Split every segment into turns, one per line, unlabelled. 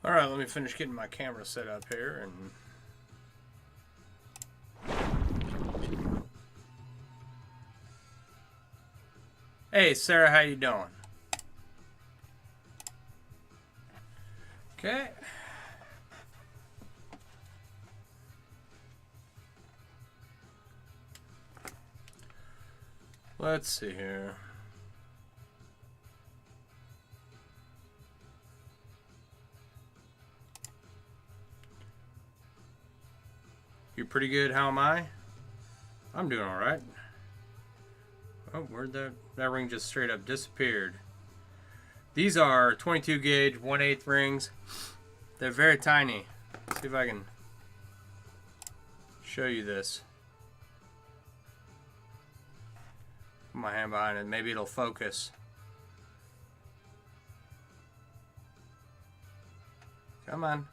All right, let me finish getting my camera set up here and. Hey, Sarah, how you doing? Okay. Let's see here. You're pretty good. How am I? I'm doing all right. Oh, where'd that ring just straight up disappeared? These are 22 gauge 1/8 rings. They're very tiny. Let's see if I can show you this. Put my hand behind it. Maybe it'll focus. Come on.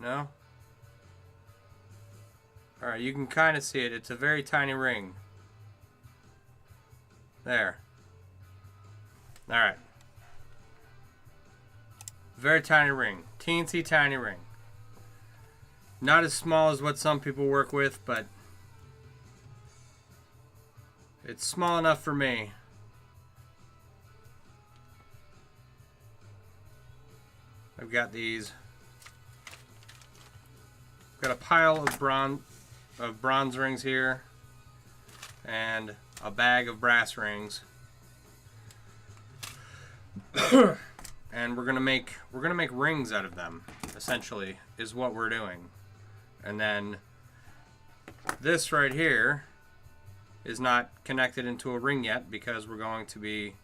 No? Alright, you can kind of see it. It's a very tiny ring. There. Alright. Very tiny ring. Teensy tiny ring. Not as small as what some people work with, but it's small enough for me. I've got these. Got a pile of bronze rings here and a bag of brass rings. And we're gonna make rings out of them, essentially, is what we're doing. And then this right here is not connected into a ring yet because we're going to be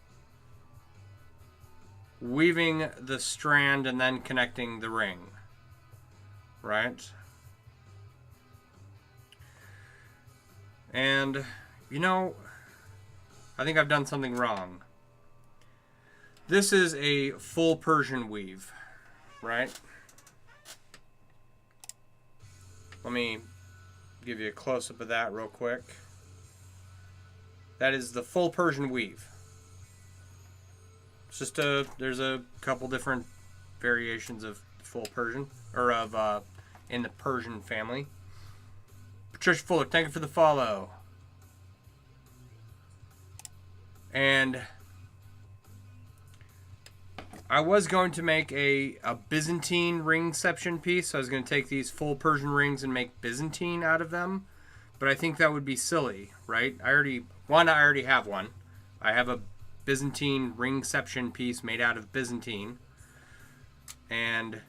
weaving the strand and then connecting the ring. Right? And, you know, I think I've done something wrong. This is a full Persian weave, right? Let me give you a close-up of that real quick. That is the full Persian weave. It's just there's a couple different variations of full Persian, or of, in the Persian family. Patricia Fuller, thank you for the follow. And I was going to make a Byzantine ringception piece. So I was going to take these full Persian rings and make Byzantine out of them. But I think that would be silly, right? I already have one. I have a Byzantine ringception piece made out of Byzantine. And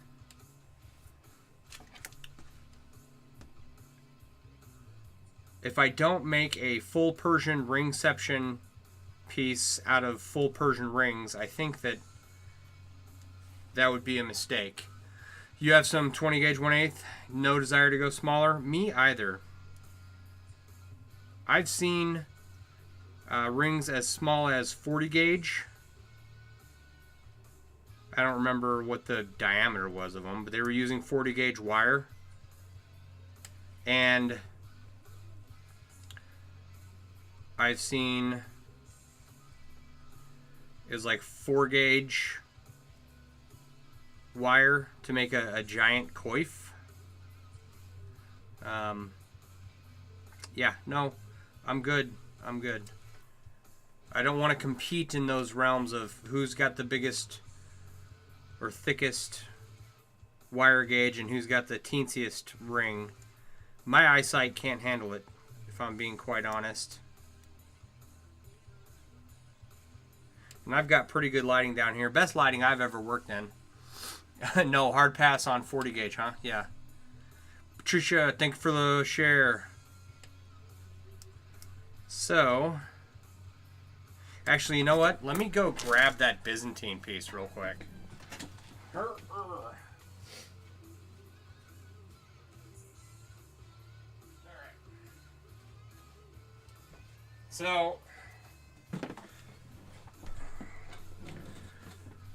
if I don't make a full Persian ringception piece out of full Persian rings, I think that would be a mistake. You have some 20 gauge 1/8, no desire to go smaller? Me either. I've seen rings as small as 40 gauge. I don't remember what the diameter was of them, but they were using 40 gauge wire. And I've seen is like 4 gauge wire to make a giant coif. Yeah, no, I'm good. I don't want to compete in those realms of who's got the biggest or thickest wire gauge and who's got the teensiest ring. My eyesight can't handle it, if I'm being quite honest. And I've got pretty good lighting down here. Best lighting I've ever worked in. No, hard pass on 40 gauge, huh? Yeah. Patricia, thank you for the share. So, actually, you know what? Let me go grab that Byzantine piece real quick. Alright. So,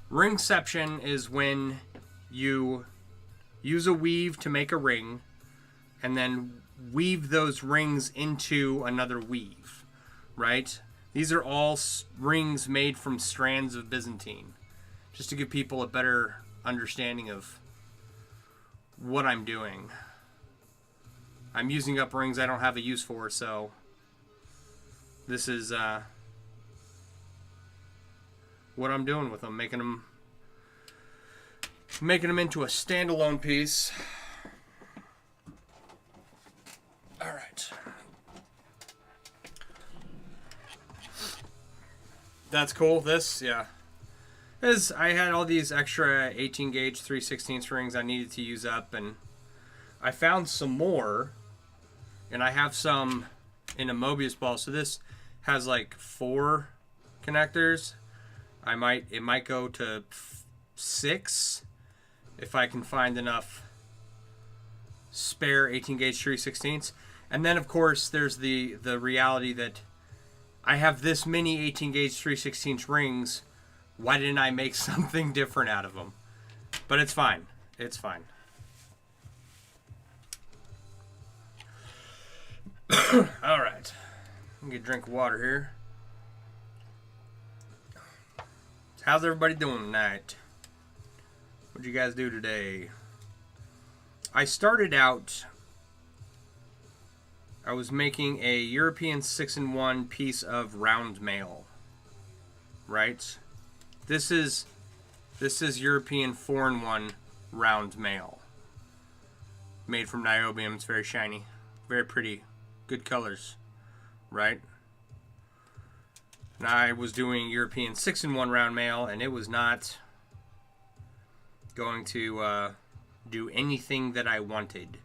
ringception is when you use a weave to make a ring and then weave those rings into another weave, right? These are all rings made from strands of Byzantine. just to give people a better understanding of what I'm doing. I'm using up rings I don't have a use for, so this is what I'm doing with them, making them into a standalone piece. All right. That's cool. This, yeah. I had all these extra 18 gauge 3/16 rings I needed to use up, and I found some more, and I have some in a Mobius ball. So this has like 4 connectors. It might go to 6 if I can find enough spare 18 gauge 3/16. And then of course there's the reality that I have this many 18 gauge 3/16 rings. Why didn't I make something different out of them? But it's fine. It's fine. All right. I'm gonna get a drink of water here. How's everybody doing tonight? What'd you guys do today? I started out, I was making a European 6-in-1 piece of round mail, right? This is European 4-in-1 round mail, made from niobium. It's very shiny, very pretty, good colors, right? And I was doing European 6-in-1 round mail, and it was not going to do anything that I wanted.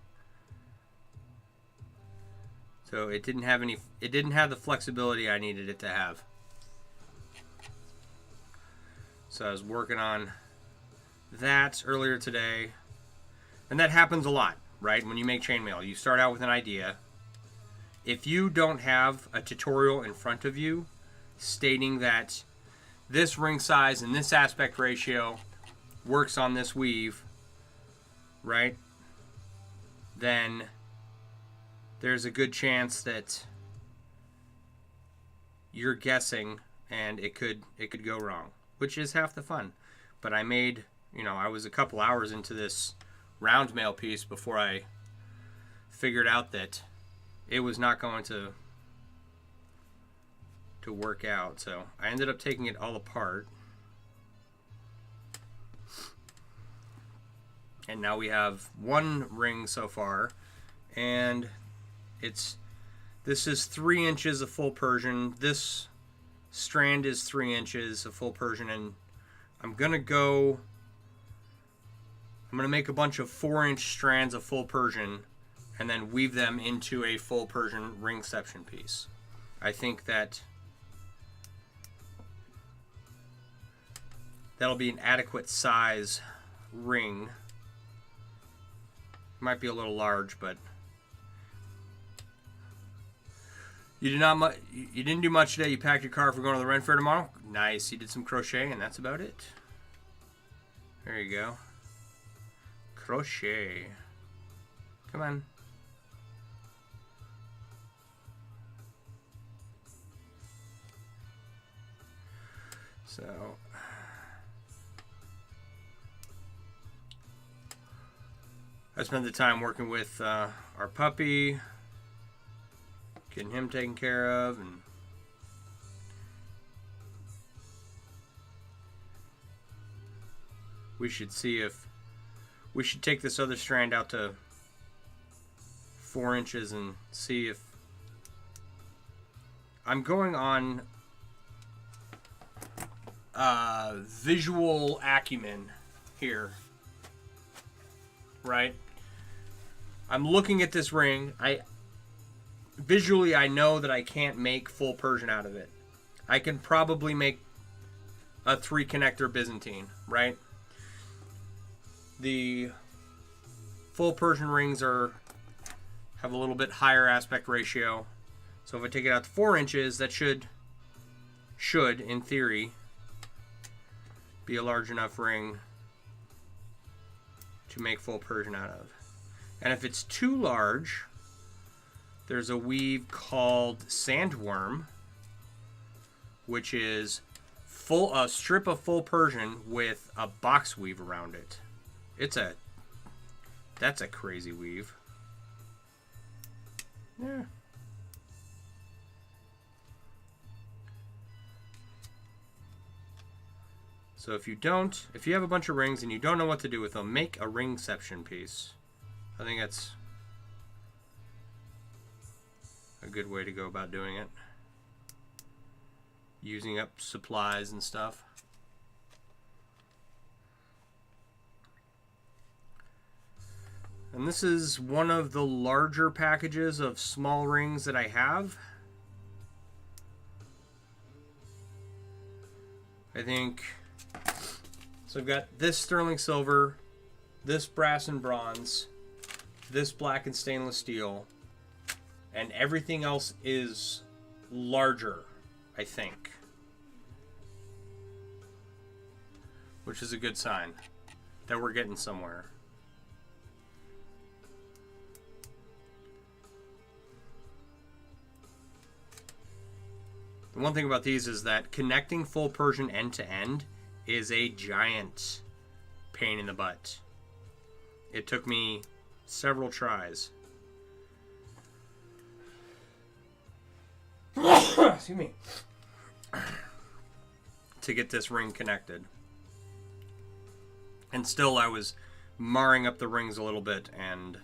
So it didn't have the flexibility I needed it to have. So I was working on that earlier today. And that happens a lot, right? When you make chainmail, you start out with an idea. If you don't have a tutorial in front of you stating that this ring size and this aspect ratio works on this weave, right? Then there's a good chance that you're guessing and it could go wrong, which is half the fun. But I made, I was a couple hours into this round mail piece before I figured out that it was not going to work out. So I ended up taking it all apart. And now we have one ring so far, and this is 3 inches of full Persian. This strand is 3 inches of full Persian, and I'm gonna make a bunch of 4-inch strands of full Persian and then weave them into a full Persian ringception piece. I think that'll be an adequate size ring. Might be a little large, but you didn't do much today. You packed your car for going to the Ren Fair tomorrow. Nice. You did some crochet, and that's about it. There you go. Crochet. Come on. So I spent the time working with our puppy, getting him taken care of, and we should take this other strand out to 4 inches and see if I'm going on visual acumen here, right? I'm looking at this ring. Visually, I know that I can't make full Persian out of it. I can probably make a 3 connector Byzantine, right? The full Persian rings have a little bit higher aspect ratio. So if I take it out to 4 inches, that should in theory be a large enough ring to make full Persian out of. And if it's too large, there's a weave called Sandworm, which is a strip of full Persian with a box weave around it. That's a crazy weave. Yeah. So if you have a bunch of rings and you don't know what to do with them, make a ringception piece. I think that's a good way to go about doing it. Using up supplies and stuff. And this is one of the larger packages of small rings that I have. I think, so I've got this sterling silver, this brass and bronze, this black and stainless steel, and everything else is larger, I think. Which is a good sign that we're getting somewhere. The one thing about these is that connecting full Persian end to end is a giant pain in the butt. It took me several tries. Excuse me. To get this ring connected. And still I was marring up the rings a little bit and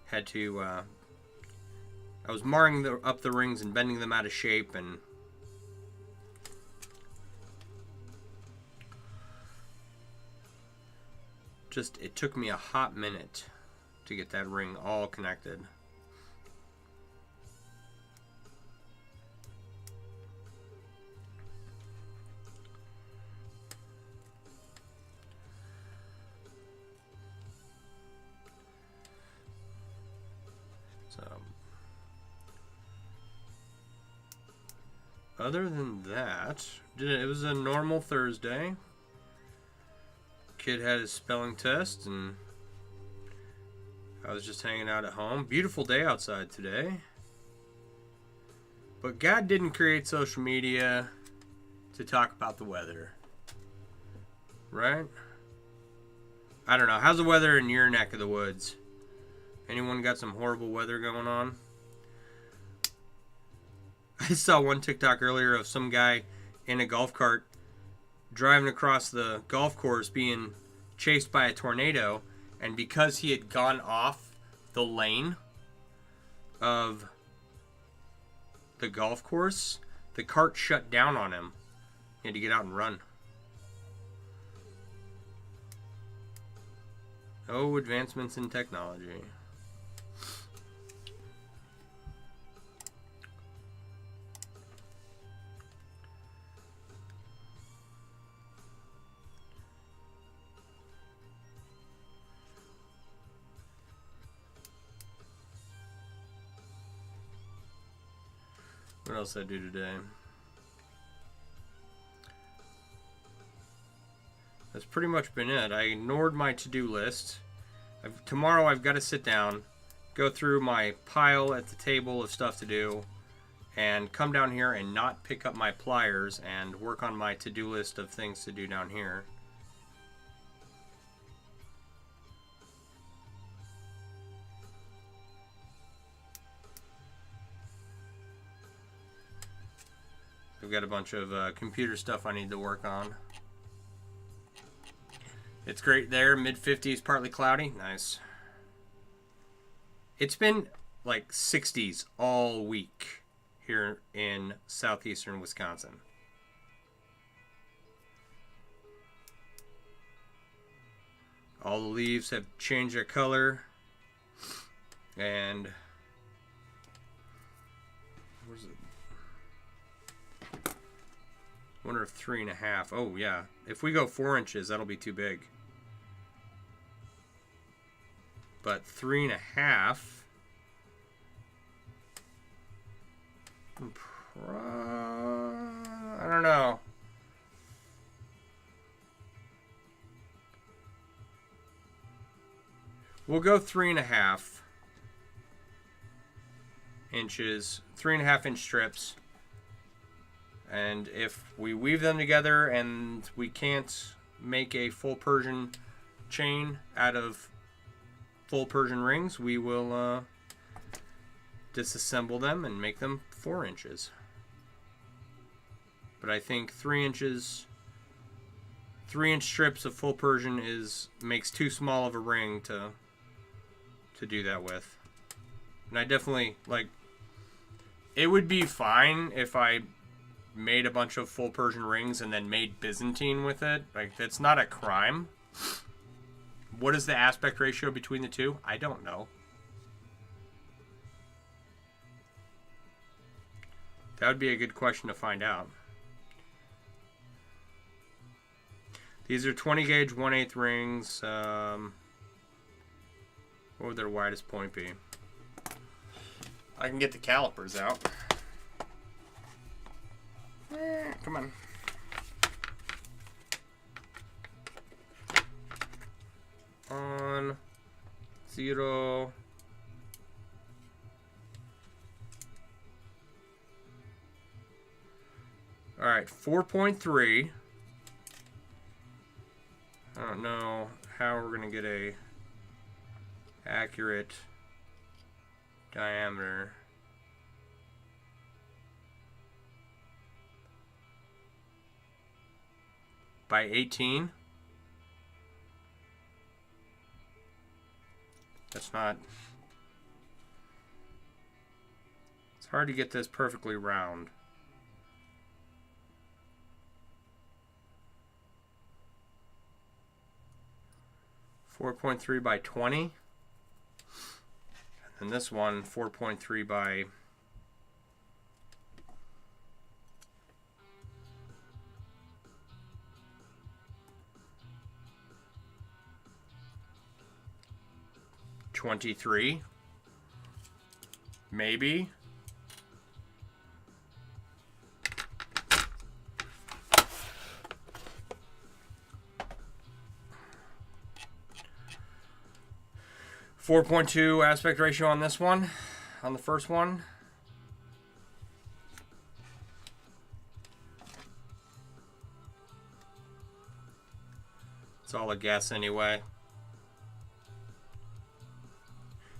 had to I was marring up the rings and bending them out of shape, and just it took me a hot minute to get that ring all connected. Other than that, it was a normal Thursday. Kid had his spelling test, and I was just hanging out at home. Beautiful day outside today. But God didn't create social media to talk about the weather. Right? I don't know. How's the weather in your neck of the woods? Anyone got some horrible weather going on? I saw one TikTok earlier of some guy in a golf cart driving across the golf course being chased by a tornado, and because he had gone off the lane of the golf course, the cart shut down on him. He had to get out and run. Oh, advancements in technology. What else did I do today? That's pretty much been it. I ignored my to-do list. Tomorrow I've got to sit down, go through my pile at the table of stuff to do, and come down here and not pick up my pliers and work on my to-do list of things to do down here. I've got a bunch of computer stuff I need to work on. It's great there. Mid-50s, partly cloudy. Nice. It's been like 60s all week here in southeastern Wisconsin. All the leaves have changed their color. And where's it? I wonder if 3.5. Oh yeah, if we go 4 inches, that'll be too big. But 3.5. I don't know. We'll go 3.5. inches, 3.5-inch strips. And if we weave them together and we can't make a full Persian chain out of full Persian rings, we will disassemble them and make them 4 inches. But I think 3 inches, 3-inch strips of full Persian makes too small of a ring to do that with. And I definitely, like, it would be fine if I made a bunch of full Persian rings and then made Byzantine with it. Like, it's not a crime. What is the aspect ratio between the two? I don't know. That would be a good question to find out. These are 20 gauge 1/8 rings. What would their widest point be? I can get the calipers out. Come on. On 0. All right, 4.3. I don't know how we're gonna get a accurate diameter. By 18. That's not. It's hard to get this perfectly round. .3 by 20. And this one, 4.3 by 23. Maybe. .2 aspect ratio on this one, on the first one. It's all a guess anyway.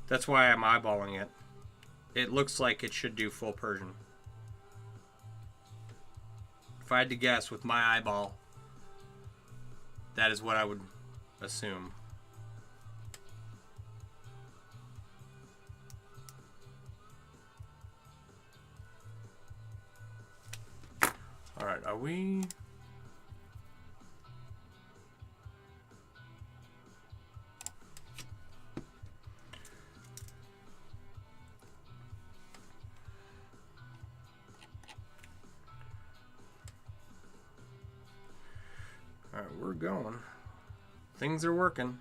That's why I'm eyeballing it. It looks like it should do full Persian. If I had to guess with my eyeball, that is what I would assume. All right, are we? All right, we're going. Things are working.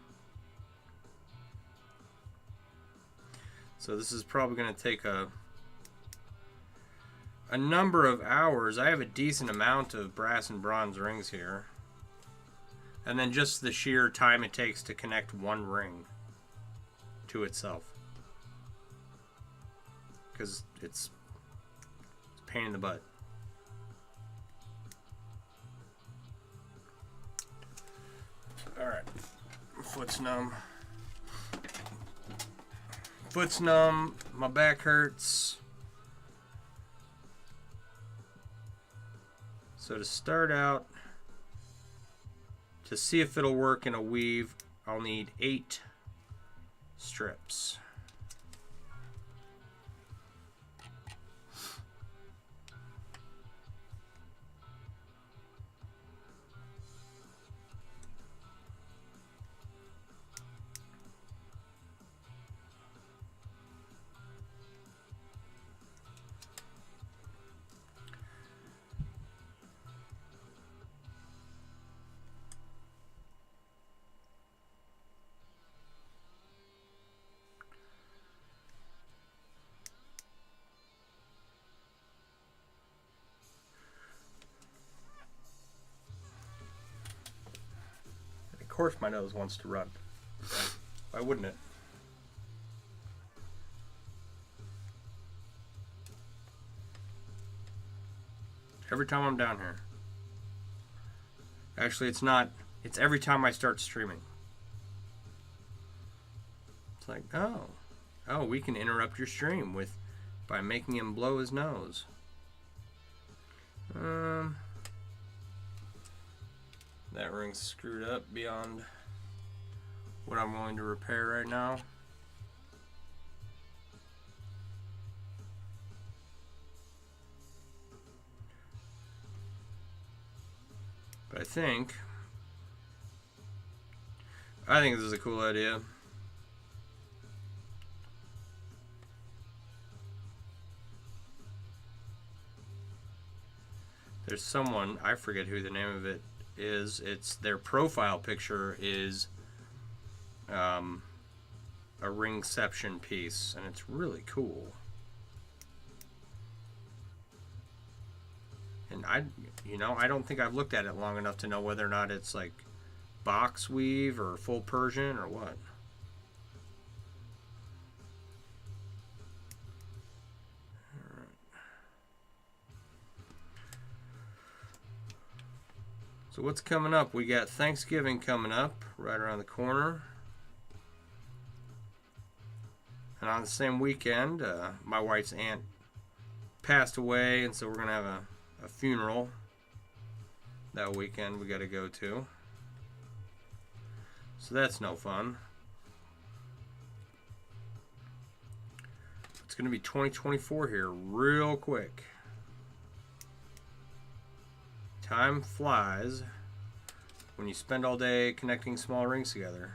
So this is probably going to take a number of hours. I have a decent amount of brass and bronze rings here. And then just the sheer time it takes to connect one ring to itself. Because it's a pain in the butt. Alright. Foot's numb. Foot's numb. My back hurts. So to start out, to see if it'll work in a weave, I'll need 8 strips. Of course my nose wants to run. Why wouldn't it? Every time I'm down here. Actually, it's not. It's every time I start streaming. It's like, oh, we can interrupt your stream by making him blow his nose. That ring's screwed up beyond what I'm willing to repair right now. But I think this is a cool idea. There's someone, I forget who the name of it is. It's their profile picture is a Ringception piece, and it's really cool. And I don't think I've looked at it long enough to know whether or not it's like box weave or full Persian or what. So what's coming up? We got Thanksgiving coming up right around the corner. And on the same weekend, my wife's aunt passed away, and so we're going to have a funeral that weekend we got to go to. So that's no fun. It's going to be 2024 here real quick. Time flies when you spend all day connecting small rings together.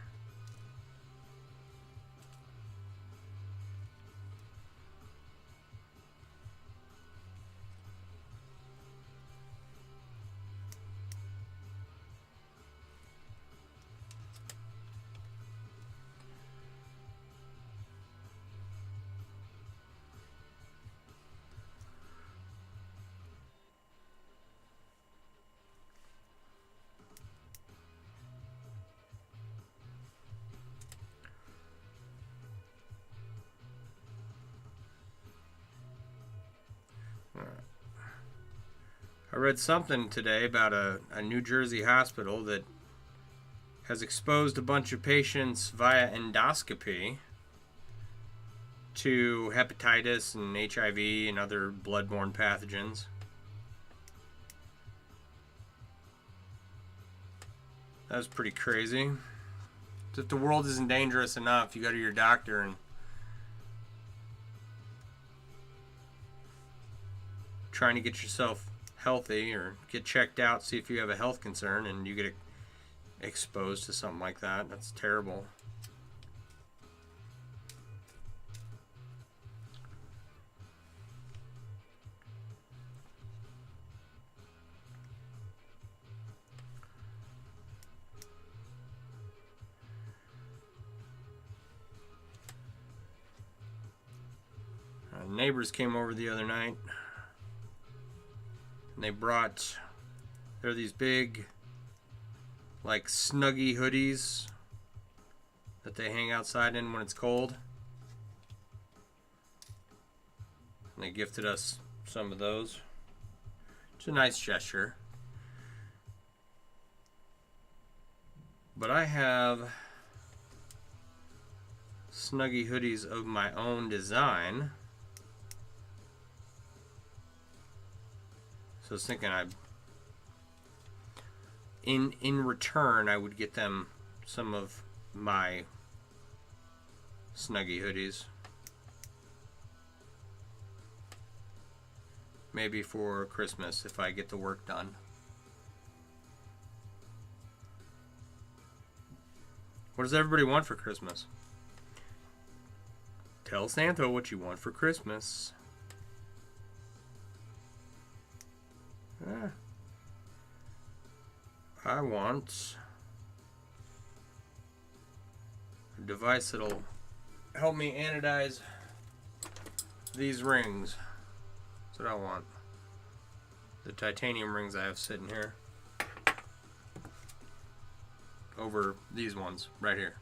I read something today about a New Jersey hospital that has exposed a bunch of patients via endoscopy to hepatitis and HIV and other bloodborne pathogens. That was pretty crazy. If the world isn't dangerous enough, you go to your doctor and trying to get yourself healthy or get checked out, see if you have a health concern, and you get exposed to something like that. That's terrible. Neighbors came over the other night. And they brought, they're these big, like Snuggie hoodies that they hang outside in when it's cold. And they gifted us some of those. It's a nice gesture. But I have Snuggie hoodies of my own design. So I was thinking in return I would get them some of my Snuggie hoodies. Maybe for Christmas if I get the work done. What does everybody want for Christmas? Tell Santa what you want for Christmas. I want a device that'll help me anodize these rings. That's what I want. The titanium rings I have sitting here. Over these ones right here.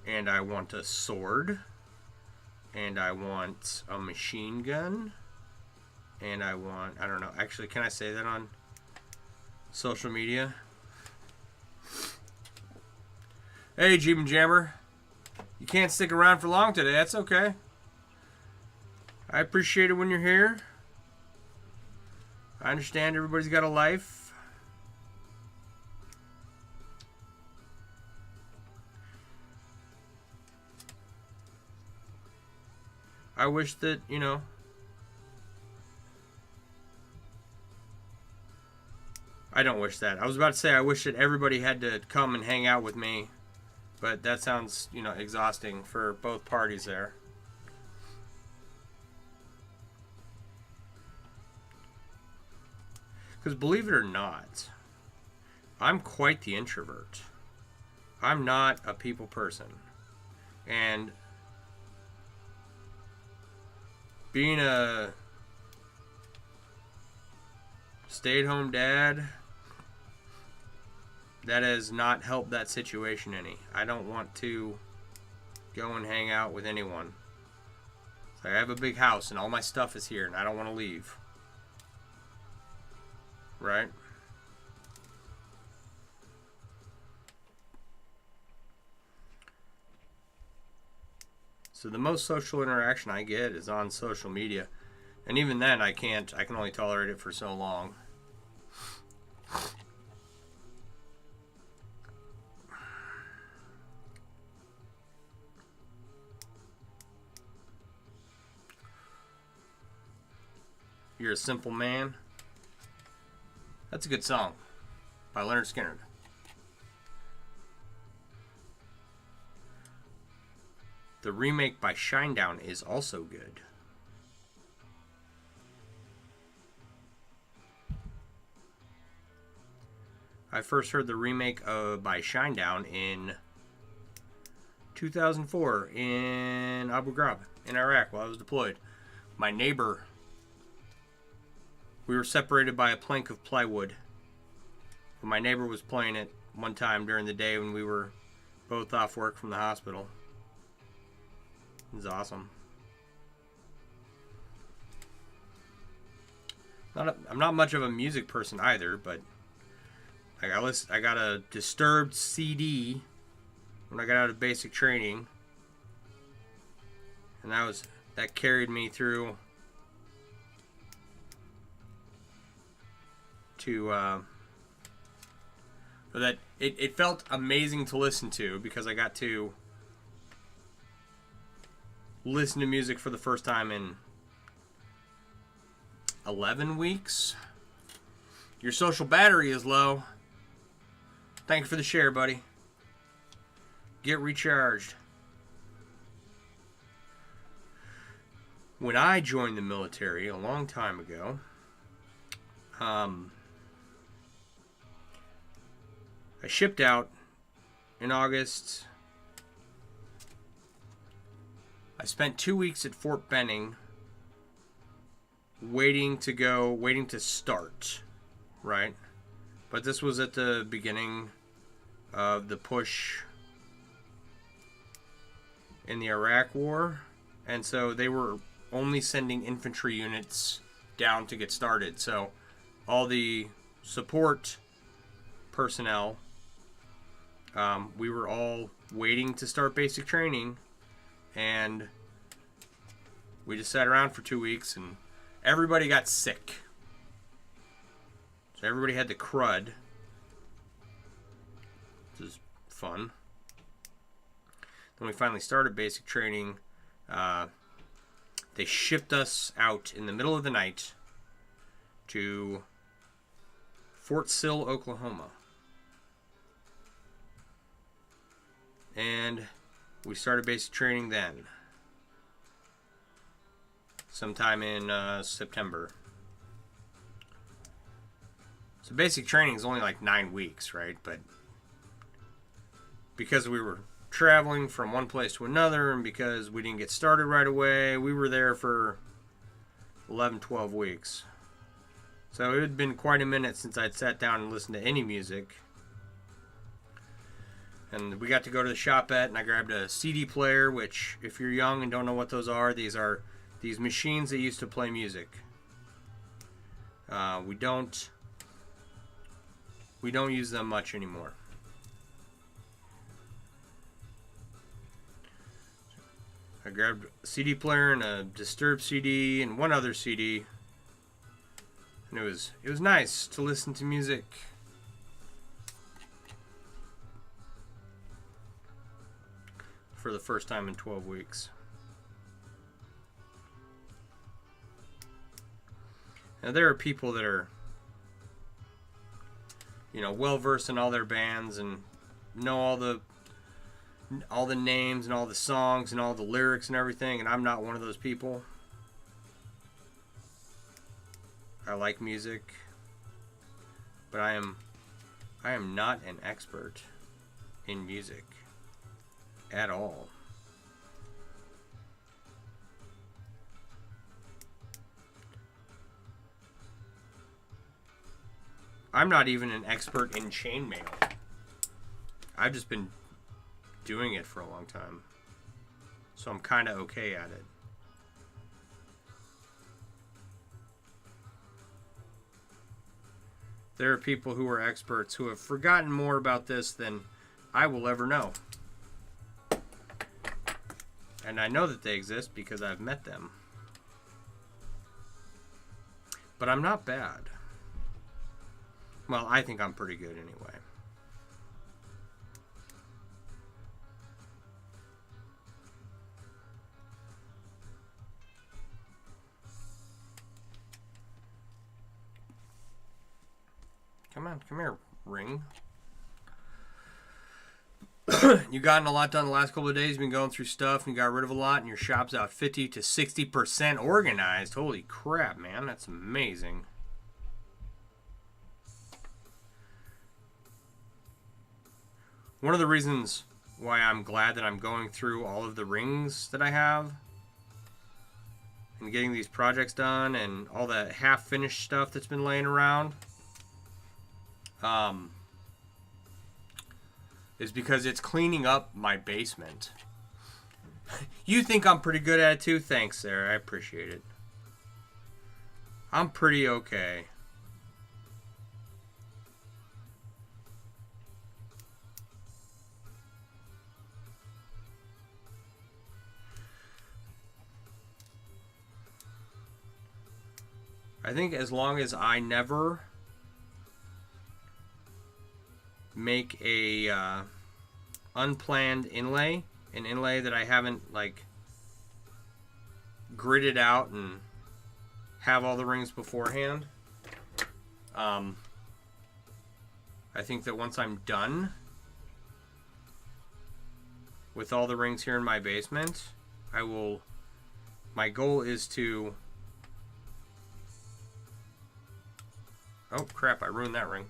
And I want a sword. And I want a machine gun. And I want, I don't know, actually, can I say that on social media? Hey, Jeep and Jammer. You can't stick around for long today. That's okay. I appreciate it when you're here. I understand everybody's got a life. I wish that, you know, I don't wish that. I was about to say I wish that everybody had to come and hang out with me, but that sounds, you know, exhausting for both parties there. Because believe it or not, I'm quite the introvert. I'm not a people person. And being a stay-at-home dad, that has not helped that situation any. I don't want to go and hang out with anyone. So I have a big house and all my stuff is here and I don't want to leave. Right? So the most social interaction I get is on social media. And even then I can only tolerate it for so long. You're a Simple Man. That's a good song by Leonard Skinner. The remake by Shinedown is also good. I first heard the remake by Shinedown in 2004 in Abu Ghraib in Iraq while I was deployed. My neighbor, we were separated by a plank of plywood. But my neighbor was playing it one time during the day when we were both off work from the hospital. It was awesome. I'm not much of a music person either, but I got a Disturbed CD when I got out of basic training, and that carried me through to that it felt amazing to listen to because I got to listen to music for the first time in 11 weeks. Your social battery is low. Thank you for the share, buddy. Get recharged. When I joined the military a long time ago, I shipped out in August. I spent 2 weeks at Fort Benning waiting to start, right? But this was at the beginning of the push in the Iraq War, and so they were only sending infantry units down to get started. So all the support personnel, we were all waiting to start basic training, and we just sat around for 2 weeks, and everybody got sick. So everybody had the crud. This is fun. Then we finally started basic training. They shipped us out in the middle of the night to Fort Sill, Oklahoma. And we started basic training then. Sometime in September. So basic training is only like 9 weeks, right? But because we were traveling from one place to another and because we didn't get started right away, we were there for 11, 12 weeks. So it had been quite a minute since I'd sat down and listened to any music. And we got to go to the shop and I grabbed a CD player, which, if you're young and don't know what those are these machines that used to play music. We don't use them much anymore. I grabbed a CD player and a Disturbed CD and one other CD, and it was nice to listen to music. For the first time in 12 weeks. Now there are people that are, well versed in all their bands and know all the names and all the songs and all the lyrics and everything, and I'm not one of those people. I like music, but I am not an expert in music at all. I'm not even an expert in chainmail. I've just been doing it for a long time, so I'm kind of okay at it. There are people who are experts who have forgotten more about this than I will ever know. And I know that they exist because I've met them. But I'm not bad. Well, I think I'm pretty good anyway. Come here, Ring. You gotten a lot done the last couple of days. You've been going through stuff and you got rid of a lot, and your shop's out 50 to 60% organized. Holy crap, man. That's amazing. One of the reasons why I'm glad that I'm going through all of the rings that I have and getting these projects done and all the half-finished stuff that's been laying around is because it's cleaning up my basement. You think I'm pretty good at it too? Thanks, Sarah. I appreciate it. I'm pretty okay. I think as long as I never make a unplanned inlay, an inlay that I haven't like gridded out and have all the rings beforehand, I think that once I'm done with all the rings here in my basement, my goal is to, oh crap, I ruined that ring.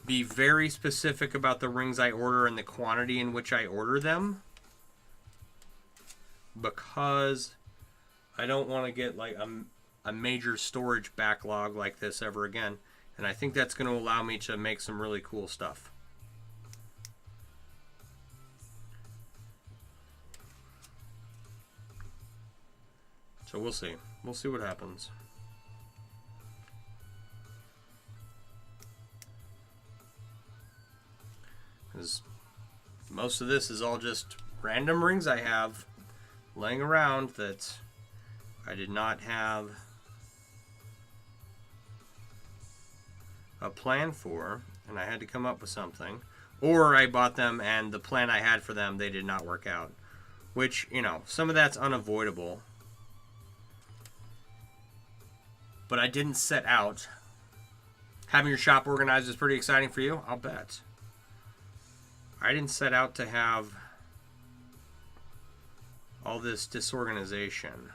Be very specific about the rings I order and the quantity in which I order them, because I don't want to get like a major storage backlog like this ever again, and I think that's going to allow me to make some really cool stuff. So we'll see. We'll see what happens. Because most of this is all just random rings I have laying around that I did not have a plan for, and I had to come up with something. Or I bought them and the plan I had for them, they did not work out. Which, some of that's unavoidable. But I didn't set out. Having your shop organized is pretty exciting for you, I'll bet. I didn't set out to have all this disorganization.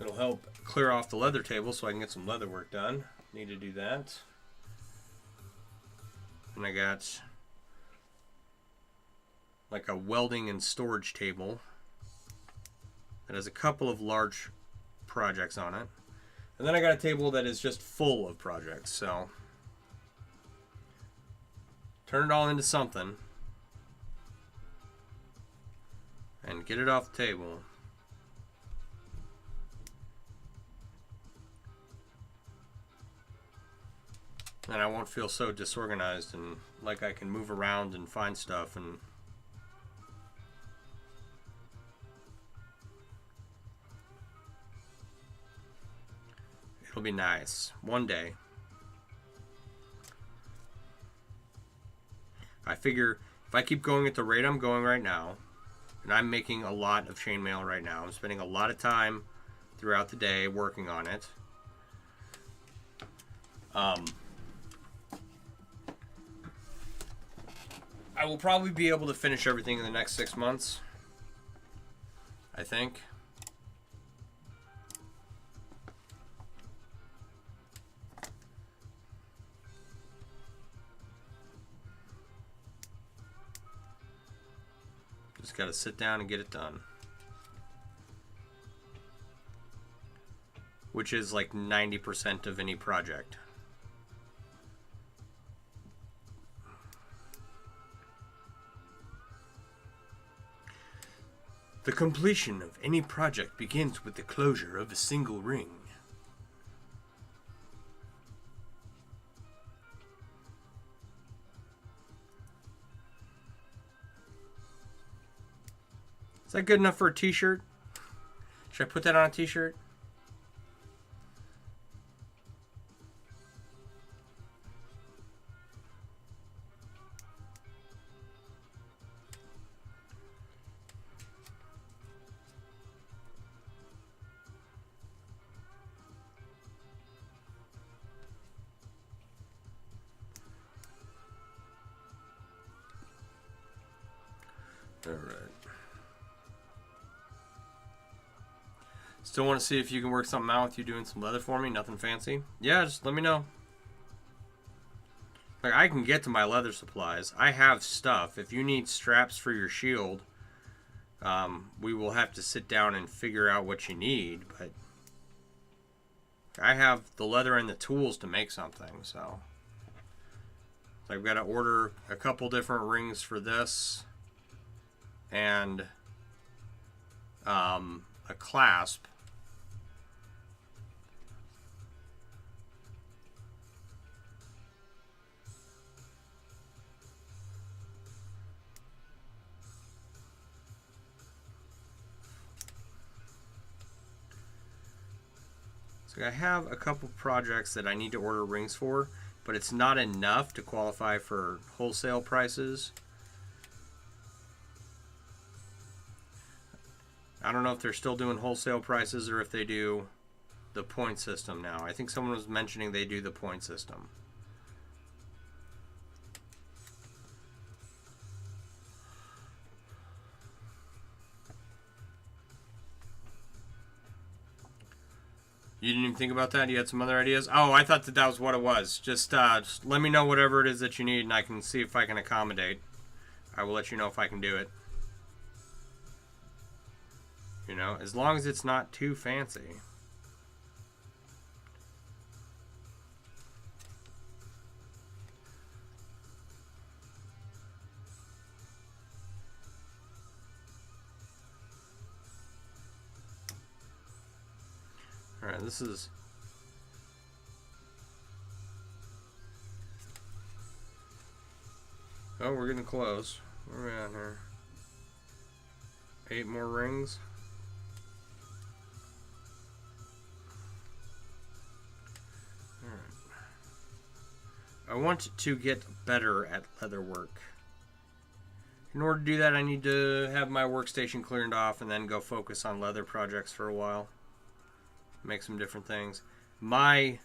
It'll help clear off the leather table so I can get some leather work done. need to do that. And I got like a welding and storage table that has a couple of large projects on it. And then I got a table that is just full of projects. So turn it all into something and get it off the table. And I won't feel so disorganized and like I can move around and find stuff, and it'll be nice one day. I figure if I keep going at the rate I'm going right now, and I'm making a lot of chainmail right now, I'm spending a lot of time throughout the day working on it. I will probably be able to finish everything in the next 6 months, I think. Just got to sit down and get it done. Which is like 90% of any project. The completion of any project begins with the closure of a single ring. Is that good enough for a t-shirt? Should I put that on a t-shirt? All right. Still want to see if you can work something out with you doing some leather for me. Nothing fancy. Yeah, just let me know. Like, I can get to my leather supplies. I have stuff. If you need straps for your shield, we will have to sit down and figure out what you need. But I have the leather and the tools to make something. So I've got to order a couple different rings for this. And a clasp. So I have a couple projects that I need to order rings for, but it's not enough to qualify for wholesale prices. I don't know if they're still doing wholesale prices or if they do the point system now. I think someone was mentioning they do the point system. You didn't even think about that? You had some other ideas? Oh, I thought that was what it was. Just let me know whatever it is that you need and I can see if I can accommodate. I will let you know if I can do it. You know, as long as it's not too fancy. All right, this is... Oh, we're getting close. Where are we at here? 8 more rings. I want to get better at leather work. In order to do that, I need to have my workstation cleared off and then go focus on leather projects for a while. Make some different things. My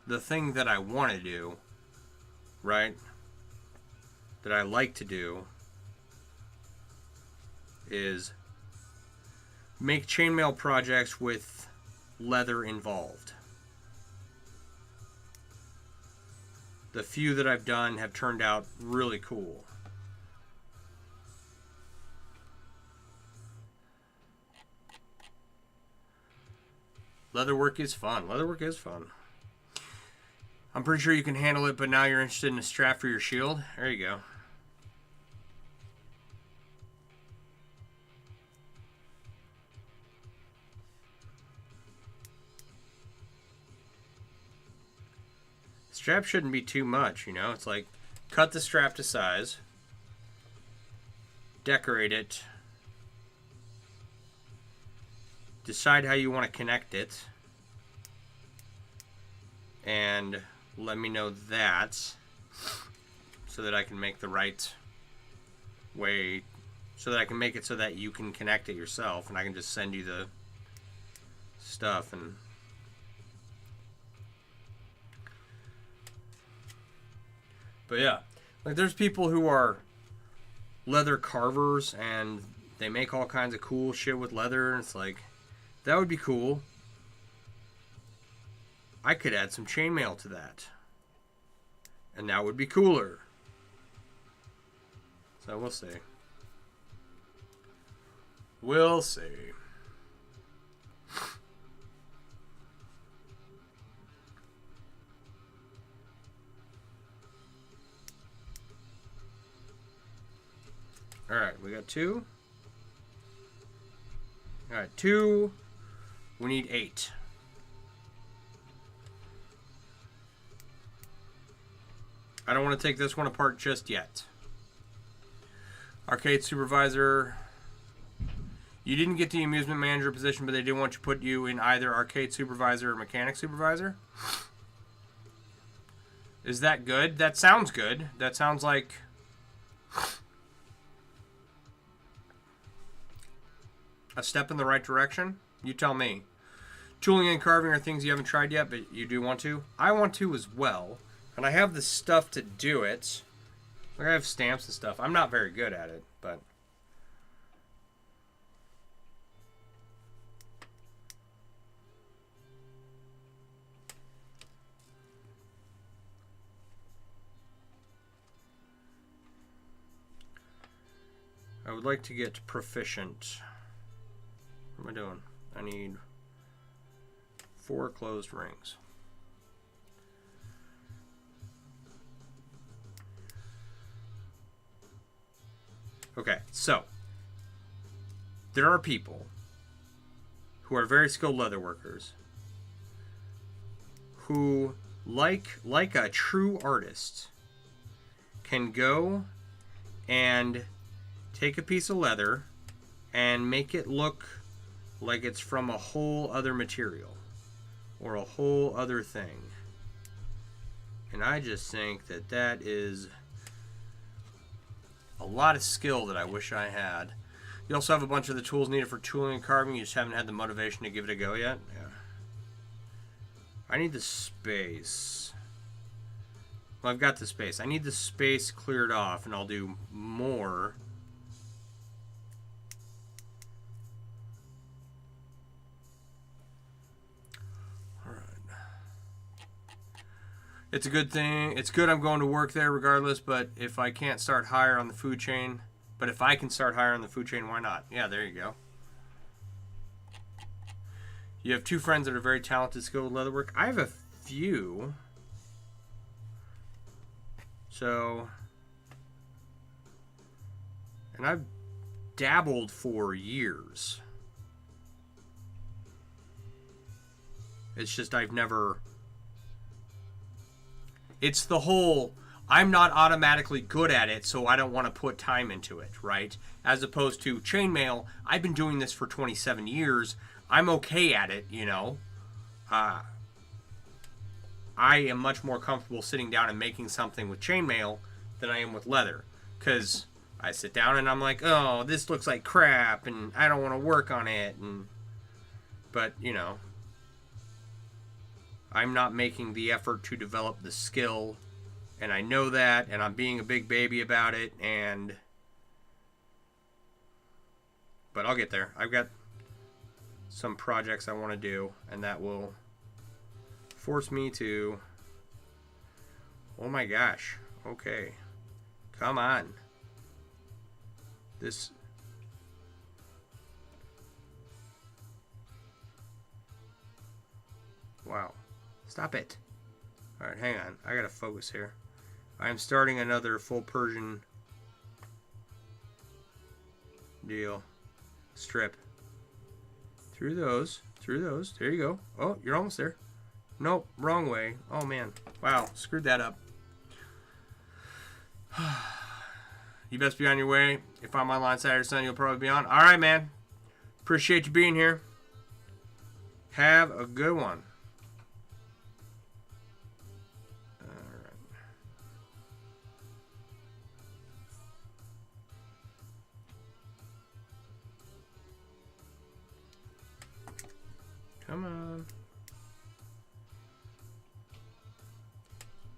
the thing that I want to do, right, that I like to do is make chainmail projects with leather involved. The few that I've done have turned out really cool. Leatherwork is fun. Leatherwork is fun. I'm pretty sure you can handle it, but now you're interested in a strap for your shield. There you go. Strap shouldn't be too much, you know? It's like, cut the strap to size, decorate it, decide how you want to connect it, and let me know that so that I can make the right way, so that I can make it so that you can connect it yourself, and I can just send you the stuff. And but yeah, like there's people who are leather carvers and they make all kinds of cool shit with leather, and it's like, that would be cool. I could add some chainmail to that, and that would be cooler. So we'll see. We'll see. Alright, we got 2. Alright, 2. We need 8. I don't want to take this one apart just yet. Arcade supervisor. You didn't get the amusement manager position, but they did want to put you in either arcade supervisor or mechanic supervisor. Is that good? That sounds good. That sounds like a step in the right direction. You tell me. Tooling and carving are things you haven't tried yet, but you do want to. I want to as well. And I have the stuff to do it. Like I have stamps and stuff. I'm not very good at it, but I would like to get proficient. What am I doing? I need 4 closed rings. Okay, so there are people who are very skilled leather workers who, like a true artist, can go and take a piece of leather and make it look like it's from a whole other material or a whole other thing. And I just think that that is a lot of skill that I wish I had. You also have a bunch of the tools needed for tooling and carving. You just haven't had the motivation to give it a go yet. Yeah. I need the space. Well, I've got the space. I need the space cleared off, and I'll do more. It's a good thing. It's good I'm going to work there regardless, but if I can't start higher on the food chain, but if I can start higher on the food chain, why not? Yeah, there you go. You have 2 friends that are very talented, skilled with leatherwork. I have a few. So, and I've dabbled for years. It's just I've never... It's the whole, I'm not automatically good at it, so I don't want to put time into it, right? As opposed to chainmail, I've been doing this for 27 years. I'm okay at it, you know. I am much more comfortable sitting down and making something with chainmail than I am with leather. Because I sit down and I'm like, oh, this looks like crap, and I don't want to work on it. But, you know, I'm not making the effort to develop the skill, and I know that, and I'm being a big baby about it, but I'll get there. I've got some projects I want to do, and that will force me to... Oh my gosh. Okay. Come on. This... Wow. Stop it. Alright, hang on. I gotta focus here. I'm starting another full Persian deal. Strip. Through those. Through those. There you go. Oh, you're almost there. Nope. Wrong way. Oh, man. Wow. Screwed that up. You best be on your way. If I'm online Saturday or Sunday, you'll probably be on. Alright, man. Appreciate you being here. Have a good one. Come on.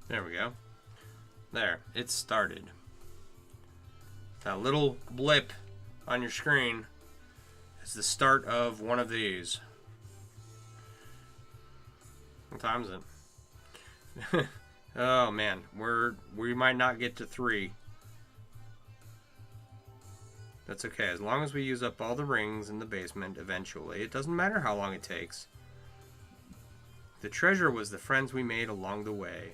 There we go. There, it started. That little blip on your screen is the start of one of these. What time is it? Oh man, we might not get to 3. That's okay, as long as we use up all the rings in the basement eventually. It doesn't matter how long it takes. The treasure was the friends we made along the way.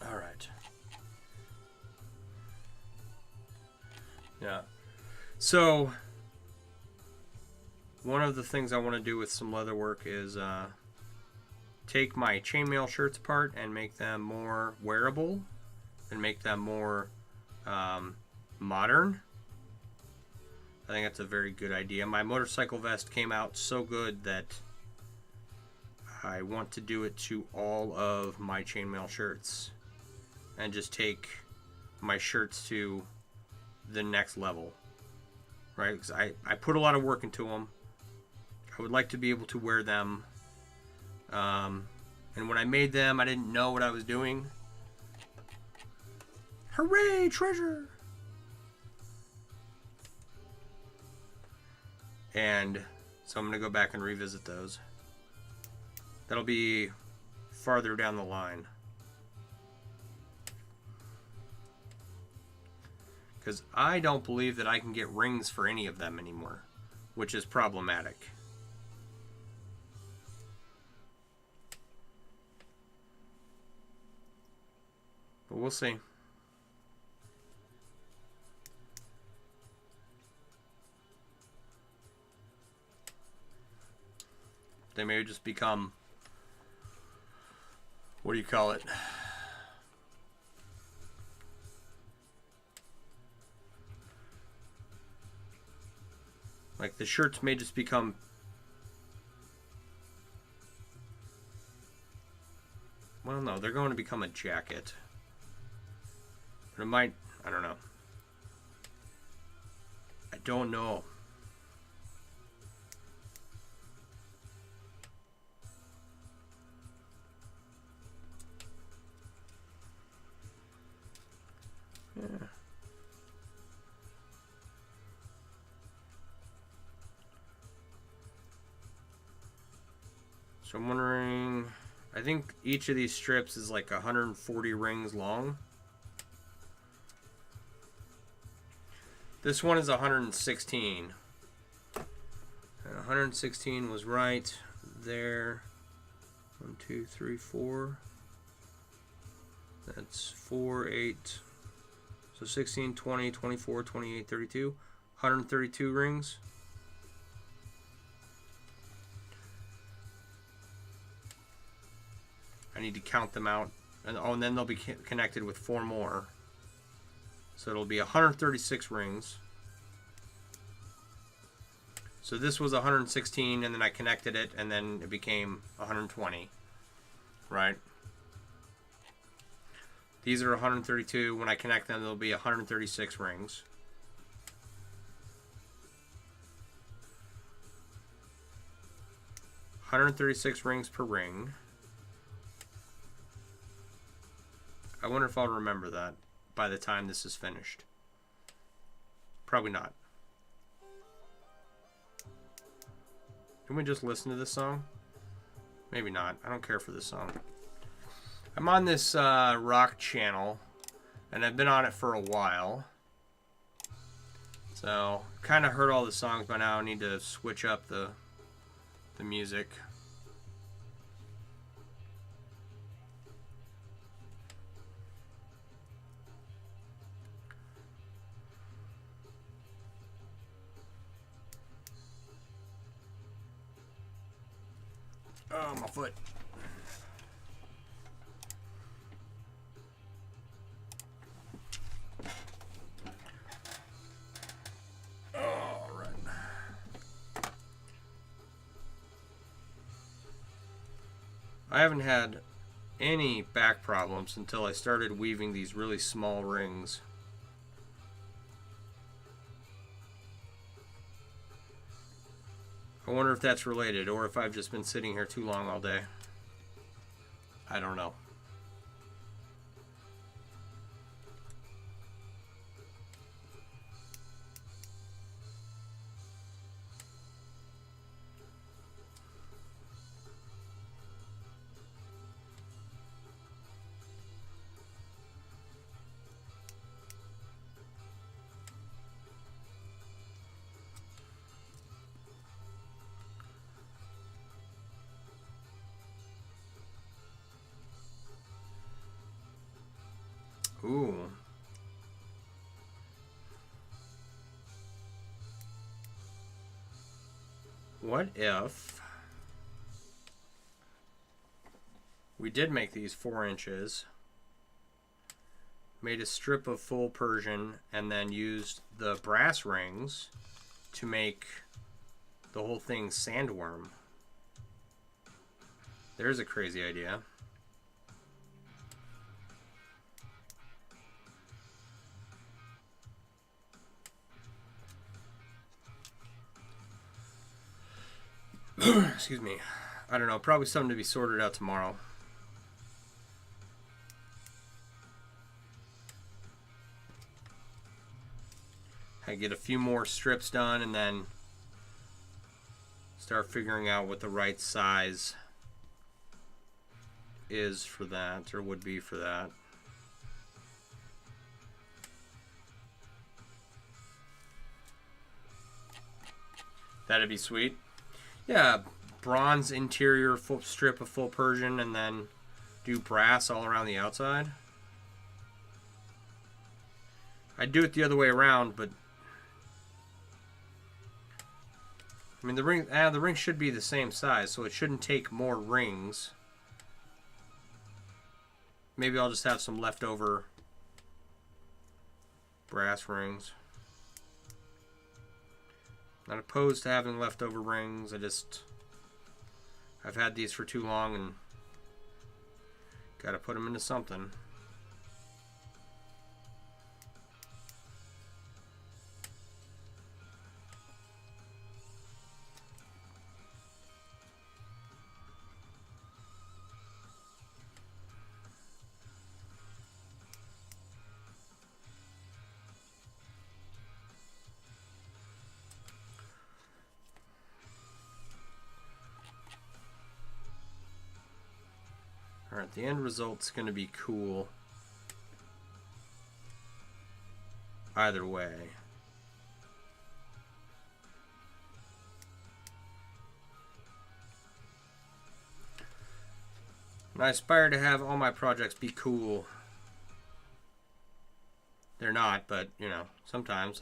Alright. Yeah. So, one of the things I want to do with some leather work is... take my chainmail shirts apart and make them more wearable and make them more modern. I think that's a very good idea. My motorcycle vest came out so good that I want to do it to all of my chainmail shirts and just take my shirts to the next level, right? Because I put a lot of work into them. I would like to be able to wear them. And when I made them, I didn't know what I was doing. Hooray, treasure! And so I'm going to go back and revisit those. That'll be farther down the line. Because I don't believe that I can get rings for any of them anymore, which is problematic. But we'll see. They may just become, what do you call it? Like the shirts may just become well, no, they're going to become a jacket. But it might, I don't know. I don't know. Yeah. So I'm wondering, I think each of these strips is like 140 rings long. This one is 116. And 116 was right there. 1, 2, 3, 4. That's 4, 8. So 16, 20, 24, 28, 32. 132 rings. I need to count them out. And, oh, and then they'll be connected with 4 more. So it'll be 136 rings. So this was 116, and then I connected it, and then it became 120. Right? These are 132. When I connect them, there'll be 136 rings. $136 rings per ring. I wonder if I'll remember that by the time this is finished. Probably not. Can we just listen to this song? Maybe not. I don't care for this song. I'm on this rock channel, and I've been on it for a while. So, kind of heard all the songs by now. I need to switch up the music. Oh, my foot. All right. I haven't had any back problems until I started weaving these really small rings. I wonder if that's related, or if I've just been sitting here too long all day. I don't know. Ooh. What if we did make these 4 inches, made a strip of full Persian, and then used the brass rings to make the whole thing sandworm? There's a crazy idea. Excuse me. I don't know. Probably something to be sorted out tomorrow. I get a few more strips done and then start figuring out what the right size is for that, or would be for that. That'd be sweet. Yeah, bronze interior full strip of full Persian and then do brass all around the outside. I'd do it the other way around, but I mean the ring should be the same size, so it shouldn't take more rings. Maybe I'll just have some leftover brass rings. Not opposed to having leftover rings. I've had these for too long and gotta put them into something. Alright, the end result's going to be cool either way. And I aspire to have all my projects be cool. They're not, but, you know, sometimes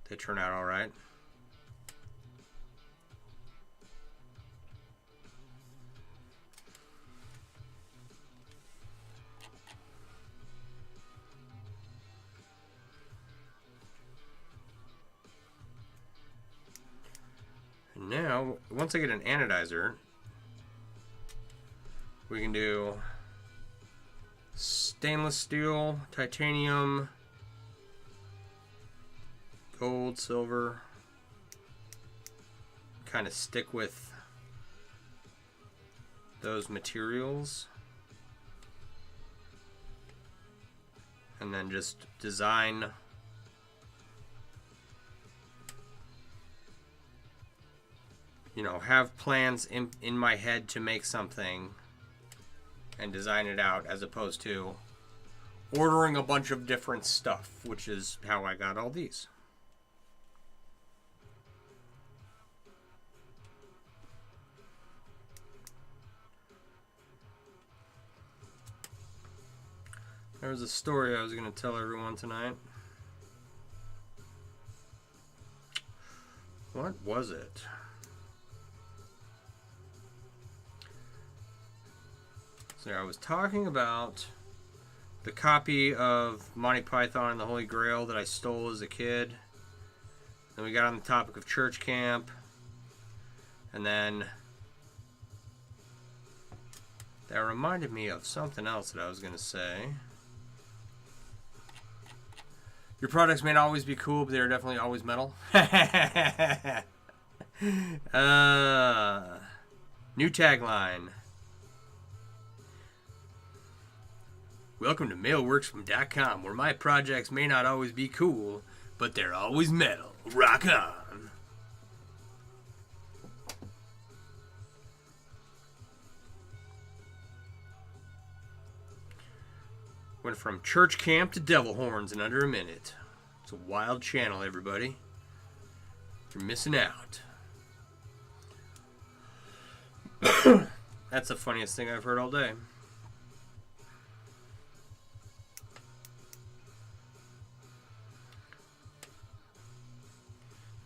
they turn out alright. Now, once I get an anodizer, we can do stainless steel, titanium, gold, silver. Kind of stick with those materials. And then just design you know, have plans in my head to make something and design it out, as opposed to ordering a bunch of different stuff, which is how I got all these. There was a story I was going to tell everyone tonight. What was it? So I was talking about the copy of Monty Python and the Holy Grail that I stole as a kid. Then we got on the topic of church camp. And then that reminded me of something else that I was going to say. Your products may not always be cool, but they're definitely always metal. New tagline. Welcome to mailworksfrom.com, where my projects may not always be cool, but they're always metal. Rock on. Went from church camp to devil horns in under a minute. It's a wild channel, everybody. You're missing out. That's the funniest thing I've heard all day.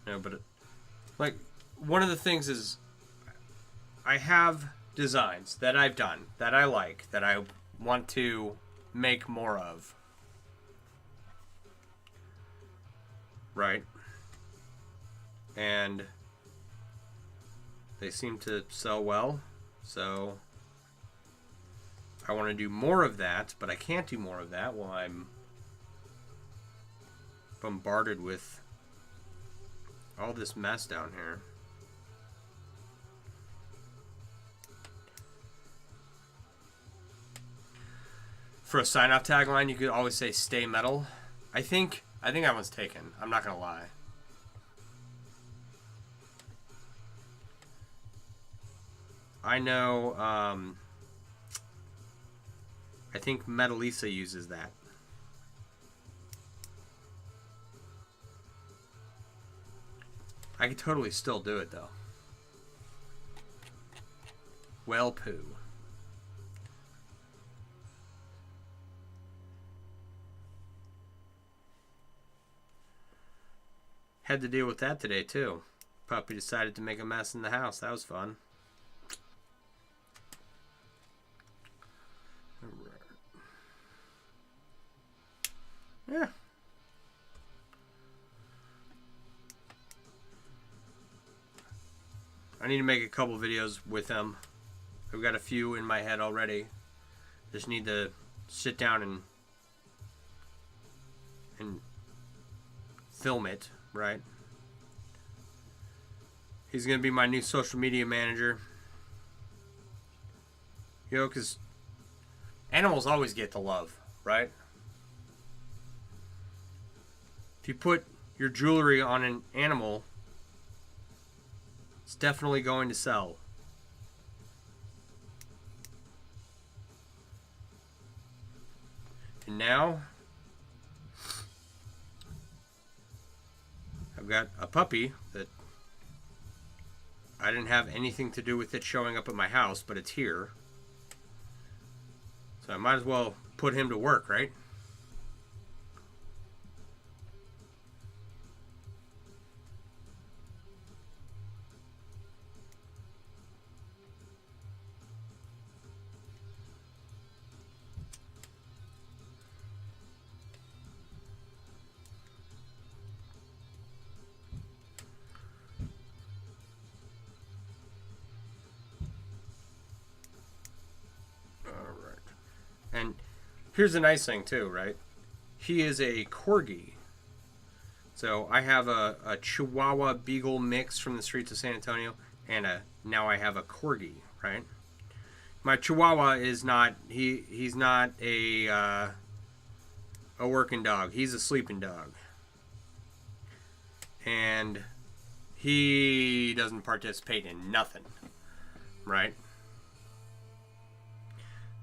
No, but like, one of the things is I have designs that I've done that I like, that I want to make more of. Right? And they seem to sell well, so I want to do more of that, but I can't do more of that while I'm bombarded with all this mess down here. For a sign-off tagline, you could always say "Stay metal." I think that one's taken. I'm not gonna lie. I know. I think Metalisa uses that. I could totally still do it, though. Well, poo. Had to deal with that today, too. Puppy decided to make a mess in the house. That was fun. Yeah. I need to make a couple videos with him. I've got a few in my head already. Just need to sit down and film it, right? He's going to be my new social media manager. You know, because animals always get the love, right? If you put your jewelry on an animal, it's definitely going to sell. And now I've got a puppy that I didn't have anything to do with it showing up at my house, but it's here. So I might as well put him to work, right? And here's the nice thing too, right? He is a corgi. So I have a Chihuahua Beagle mix from the streets of San Antonio, and now I have a corgi, right? My Chihuahua is not he's not a working dog. He's a sleeping dog. And he doesn't participate in nothing, right?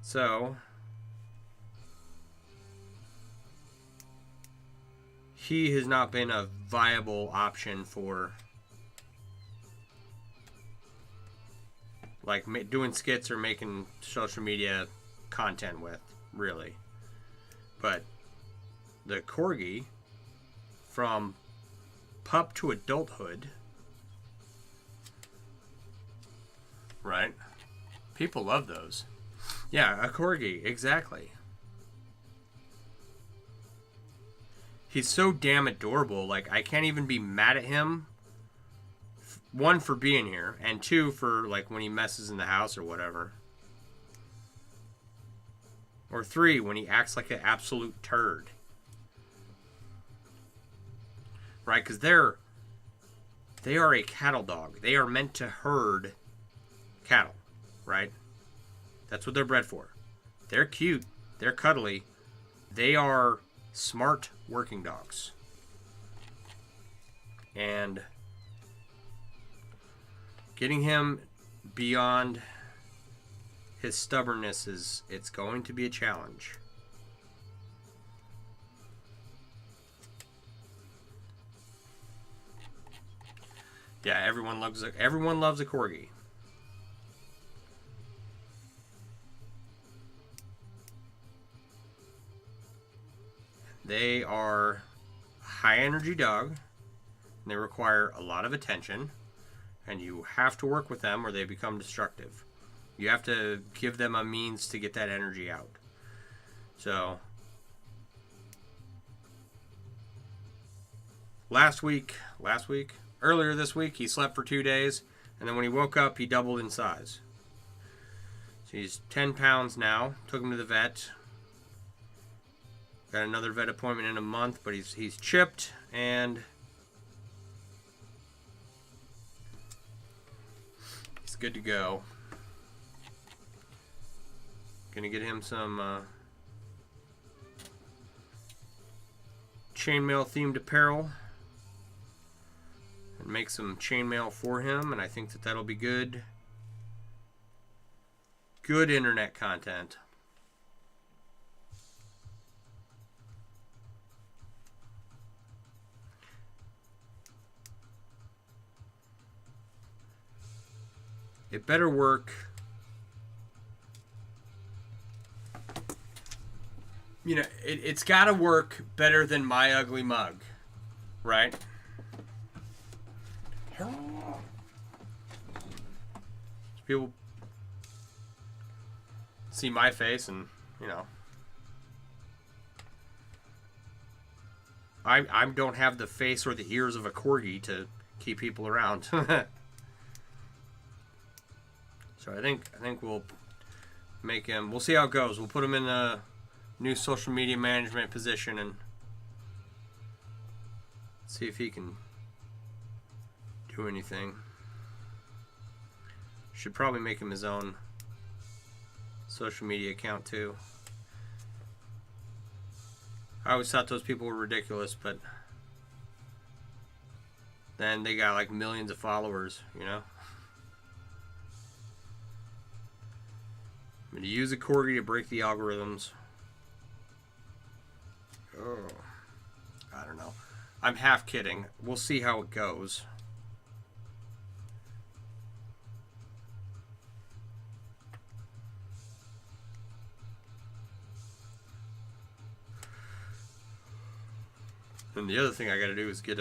So he has not been a viable option for like doing skits or making social media content with, really. But the corgi, from pup to adulthood, right? People love those. Yeah, a corgi, exactly. He's so damn adorable. Like, I can't even be mad at him. One, for being here, and two, for like when he messes in the house or whatever. Or three, when he acts like an absolute turd. Right? Because they are a cattle dog. They are meant to herd cattle, right? That's what they're bred for. They're cute. They're cuddly. They are smart working dogs. And getting him beyond his stubbornness it's going to be a challenge. Yeah, everyone loves a corgi. They are a high energy dog, and they require a lot of attention, and you have to work with them or they become destructive. You have to give them a means to get that energy out. So earlier this week, he slept for 2 days, and then when he woke up, he doubled in size. So he's 10 pounds now. Took him to the vet. Got another vet appointment in a month, but he's chipped, and he's good to go. Gonna get him some chainmail themed apparel and make some chainmail for him, and I think that'll be good internet content. It better work. You know, it's got to work better than My Ugly Mug, right? People see my face and, you know, I don't have the face or the ears of a corgi to keep people around. So I think we'll make him. We'll see how it goes. We'll put him in a new social media management position and see if he can do anything. Should probably make him his own social media account too. I always thought those people were ridiculous, but then they got like millions of followers, you know? I'm going to use a corgi to break the algorithms. Oh, I don't know. I'm half kidding. We'll see how it goes. And the other thing I got to do is get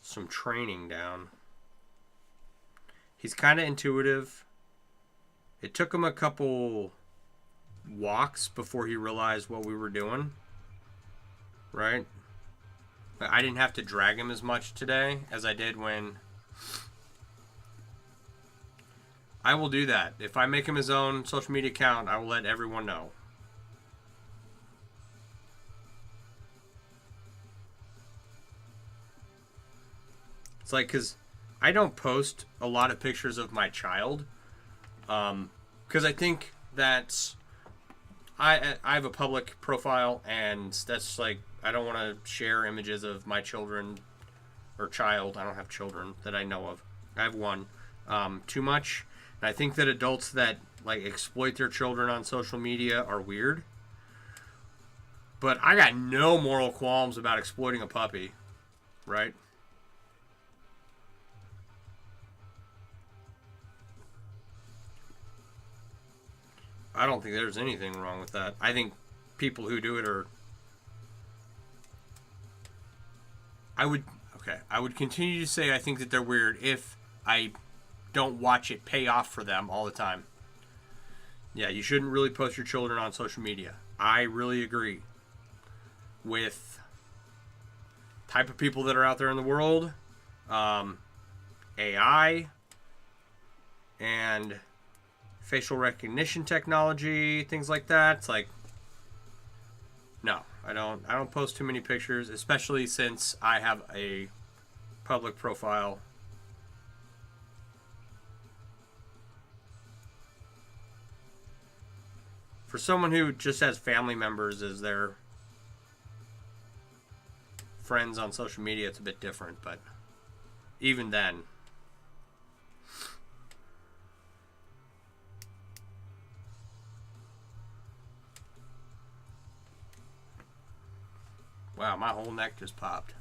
some training down. He's kind of intuitive. It took him a couple walks before he realized what we were doing. Right? I didn't have to drag him as much today as I did when... I will do that. If I make him his own social media account, I will let everyone know. It's like, because I don't post a lot of pictures of my child. Because I think that I have a public profile, and that's like, I don't want to share images of my children or child. I don't have children that I know of. I have one. Too much. And I think that adults that like exploit their children on social media are weird. But I got no moral qualms about exploiting a puppy, right? I don't think there's anything wrong with that. I think people who do it are... I would continue to say I think that they're weird if I don't watch it pay off for them all the time. Yeah, you shouldn't really post your children on social media. I really agree with type of people that are out there in the world, AI, and facial recognition technology, things like that. It's like, no, I don't post too many pictures, especially since I have a public profile. For someone who just has family members as their friends on social media, it's a bit different, but even then. Wow, my whole neck just popped.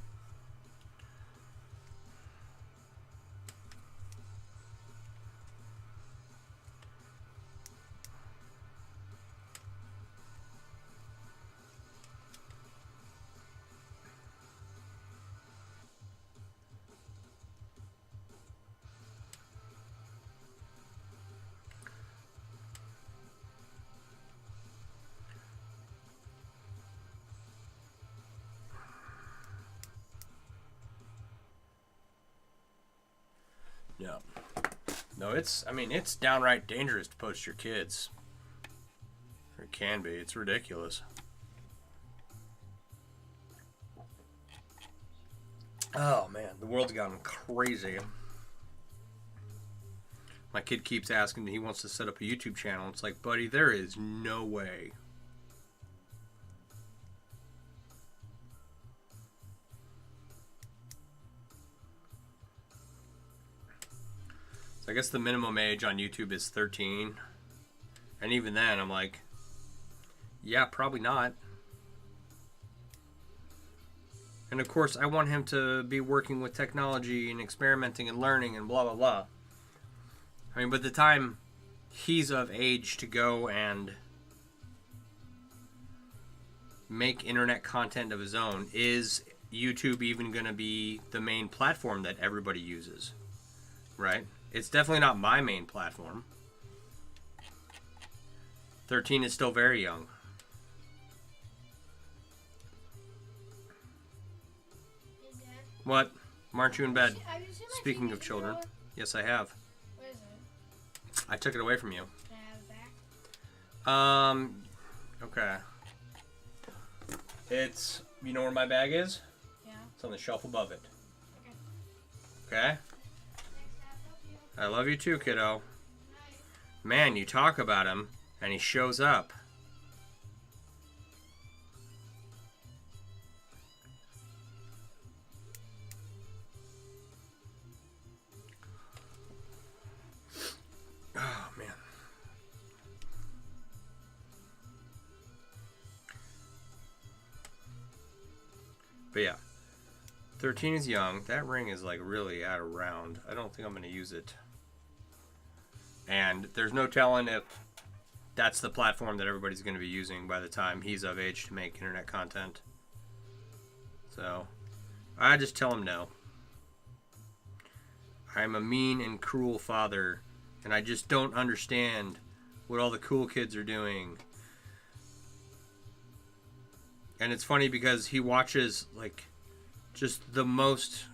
Yeah. No, it's downright dangerous to post your kids. It can be. It's ridiculous. Oh, man. The world's gotten crazy. My kid keeps asking me, he wants to set up a YouTube channel. It's like, buddy, there is no way. I guess the minimum age on YouTube is 13. And even then, I'm like, yeah, probably not. And of course, I want him to be working with technology and experimenting and learning and blah, blah, blah. I mean, by the time he's of age to go and make internet content of his own, is YouTube even going to be the main platform that everybody uses? Right? It's definitely not my main platform. 13 is still very young. What? Aren't you in bed? Speaking of children. Yes, I have.
What is it?
I took it away from you.
Can I have it back?
Okay. It's, you know where my bag is?
Yeah.
It's on the shelf above it.
Okay.
Okay? I love you too, kiddo. Man, you talk about him, and he shows up. Oh, man. But yeah. 13 is young. That ring is like really out of round. I don't think I'm going to use it. And there's no telling if that's the platform that everybody's going to be using by the time he's of age to make internet content. So, I just tell him no. I'm a mean and cruel father, and I just don't understand what all the cool kids are doing. And it's funny because he watches, like, just the most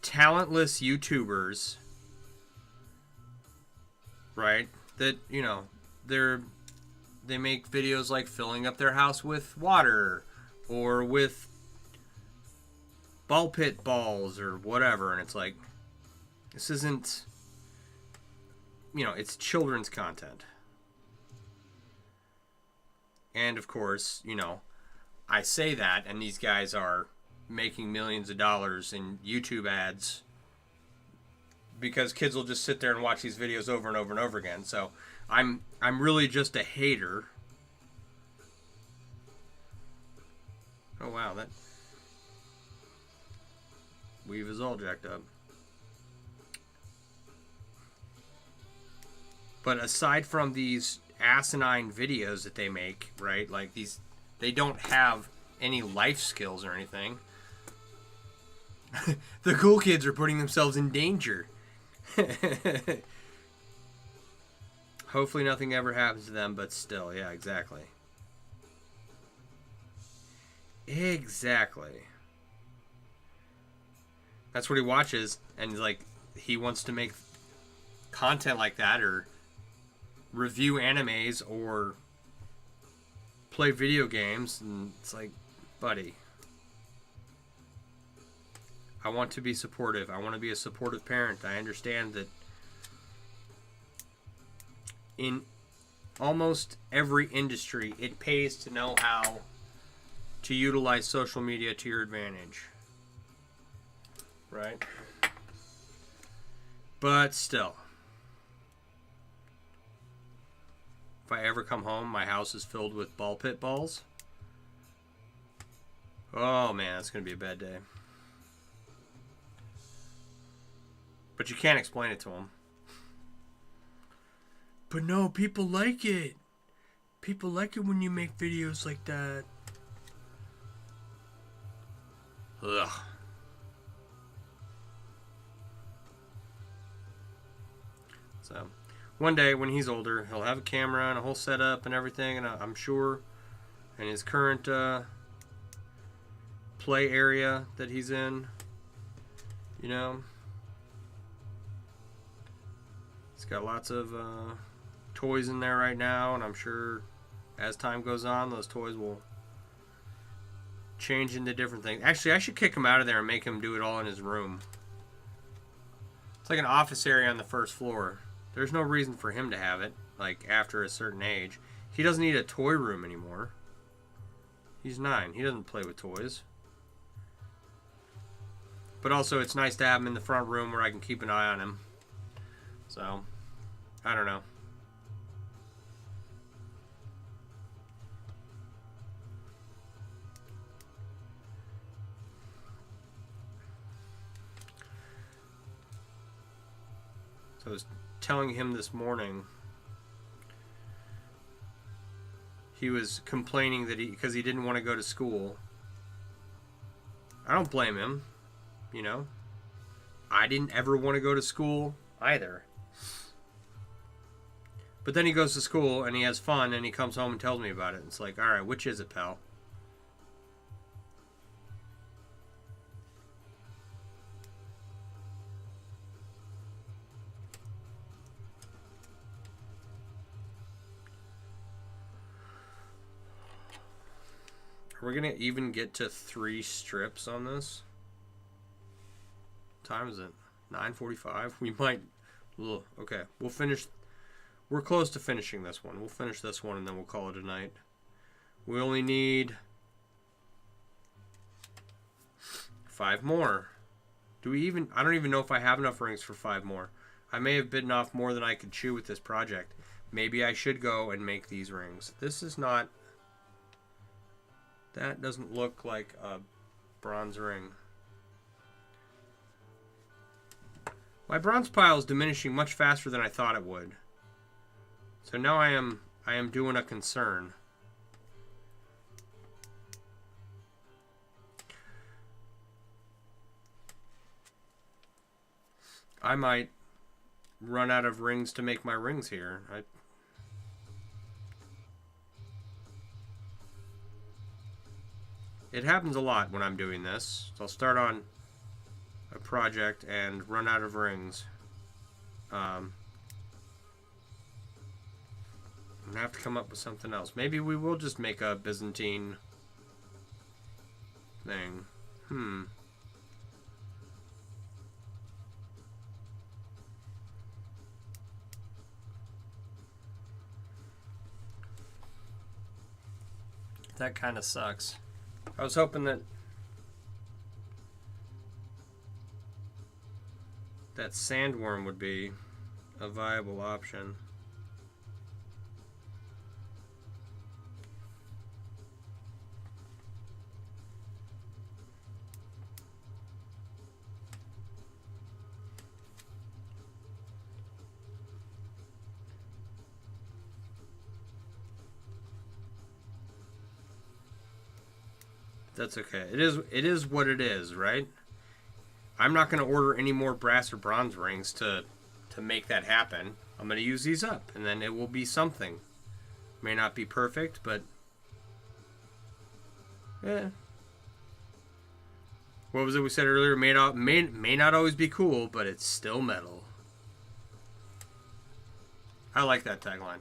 talentless YouTubers, right? That, you know, they make videos like filling up their house with water or with ball pit balls or whatever, and it's like, this isn't, you know, it's children's content. And of course, you know, I say that, and these guys are making millions of dollars in YouTube ads because kids will just sit there and watch these videos over and over and over again. So I'm really just a hater. Oh wow, that weave is all jacked up. But aside from these asinine videos that they make, right? Like these, they don't have any life skills or anything. The cool kids are putting themselves in danger. Hopefully nothing ever happens to them, but still, yeah, exactly. Exactly. That's what he watches, and like he wants to make content like that, or review animes, or play video games, and it's like, buddy, I want to be supportive. I want to be a supportive parent. I understand that in almost every industry, it pays to know how to utilize social media to your advantage. Right? But still, if I ever come home, my house is filled with ball pit balls. Oh man, that's going to be a bad day. But you can't explain it to them. But no, people like it. People like it when you make videos like that. Ugh. So, one day when he's older, he'll have a camera and a whole setup and everything, and I'm sure in his current play area that he's in, you know, he's got lots of toys in there right now, and I'm sure as time goes on, those toys will change into different things. Actually, I should kick him out of there and make him do it all in his room. It's like an office area on the first floor. There's no reason for him to have it, like, after a certain age. He doesn't need a toy room anymore. He's 9. He doesn't play with toys. But also, it's nice to have him in the front room where I can keep an eye on him. So, I don't know. So I was telling him this morning, he was complaining that because he didn't want to go to school. I don't blame him, you know. I didn't ever want to go to school either. But then he goes to school and he has fun and he comes home and tells me about it. It's like, all right, which is it, pal? Are we going to even get to 3 strips on this? What time is it? 9:45? We might... Ugh, okay, we'll finish... We're close to finishing this one. We'll finish this one and then we'll call it a night. We only need 5 more. Do we even... I don't even know if I have enough rings for 5 more. I may have bitten off more than I could chew with this project. Maybe I should go and make these rings. This is not... That doesn't look like a bronze ring. My bronze pile is diminishing much faster than I thought it would. So now I am doing a concern. I might run out of rings to make my rings here. It happens a lot when I'm doing this. So I'll start on a project and run out of rings. I'm going to have to come up with something else. Maybe we will just make a Byzantine thing. That kind of sucks. I was hoping that that sandworm would be a viable option. That's okay. It is what it is, right? I'm not going to order any more brass or bronze rings to make that happen. I'm going to use these up, and then it will be something. May not be perfect, but yeah. What was it we said earlier? May not always be cool, but it's still metal. I like that tagline.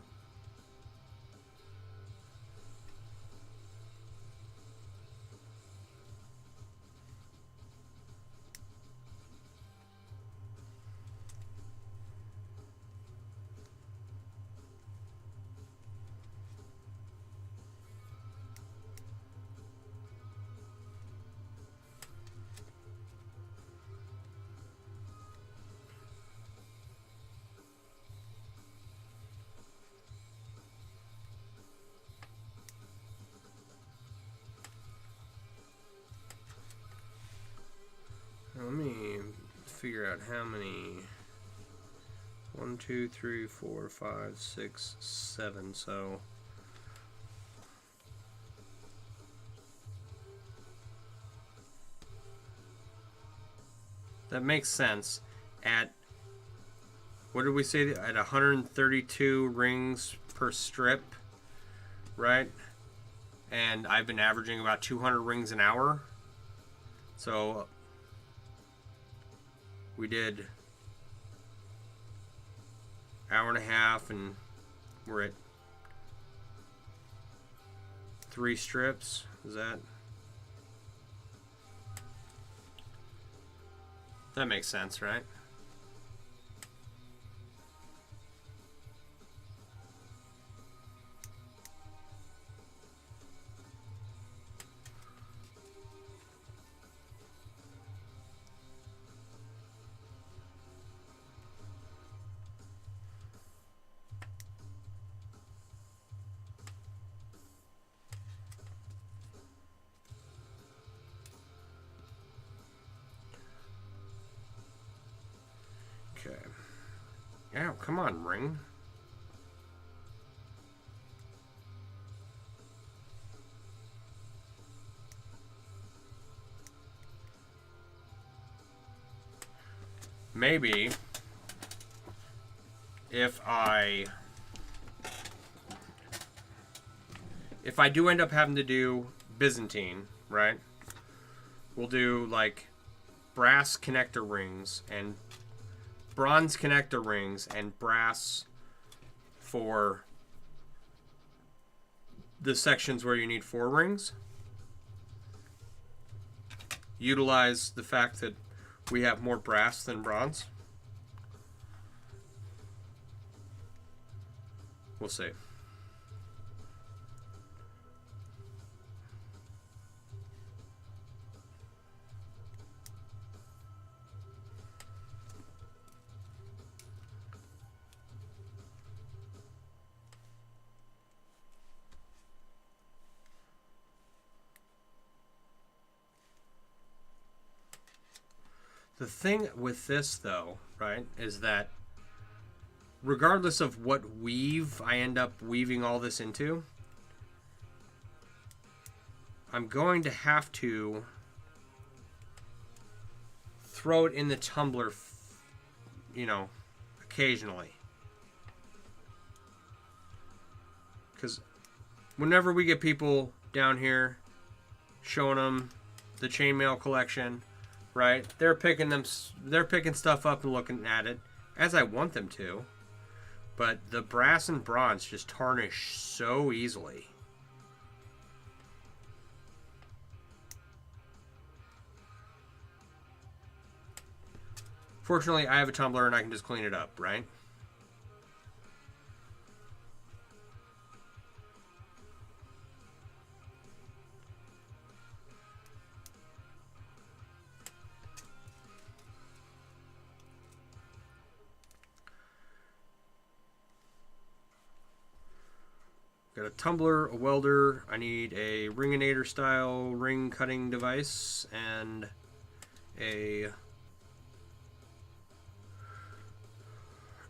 Let me figure out how many. 1, 2, 3, 4, 5, 6, 7. So that makes sense. At what did we say? At 132 rings per strip, right? And I've been averaging about 200 rings an hour. So we did hour and a half, and we're at 3 strips. Is that makes sense, right? Okay. Yeah, come on, ring. Maybe if I do end up having to do Byzantine, right? We'll do like brass connector rings and bronze connector rings and brass for the sections where you need 4 rings. Utilize the fact that we have more brass than bronze. We'll see. The thing with this, though, right, is that regardless of what weave I end up weaving all this into, I'm going to have to throw it in the tumbler, you know, occasionally. Because whenever we get people down here showing them the chainmail collection, right? They're picking stuff up and looking at it as I want them to. But the brass and bronze just tarnish so easily. Fortunately, I have a tumbler and I can just clean it up, right? got a tumbler, a welder. I need a ringinator style ring cutting device and a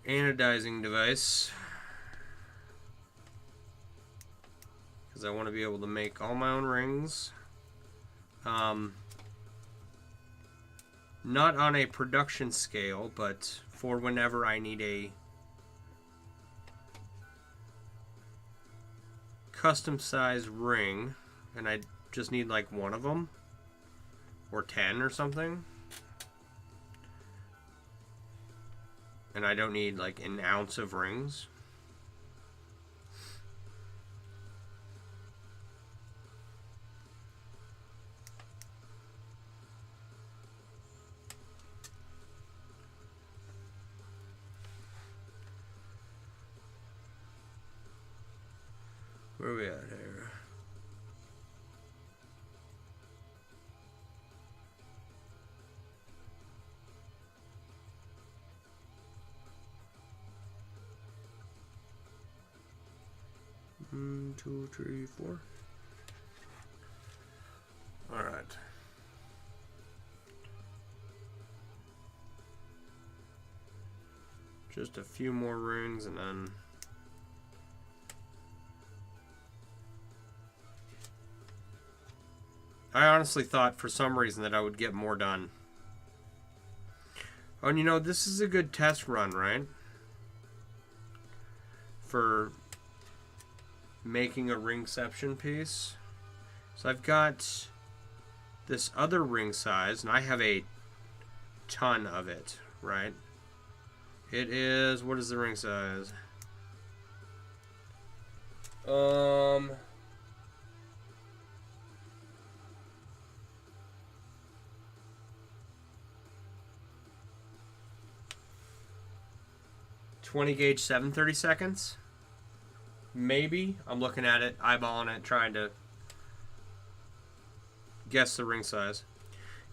anodizing device, because I want to be able to make all my own rings. Not on a production scale, but for whenever I need a custom size ring, and I just need like one of them or 10 or something, and I don't need like an ounce of rings. Where are we at here? Two, three, four. All right. Just a few more rings and then I honestly thought for some reason that I would get more done. Oh, and you know, this is a good test run, right? For making a ringception piece. So I've got this other ring size, and I have a ton of it, right? It is, what is the ring size? 20 gauge 7/32. Maybe. I'm looking at it, eyeballing it, trying to guess the ring size.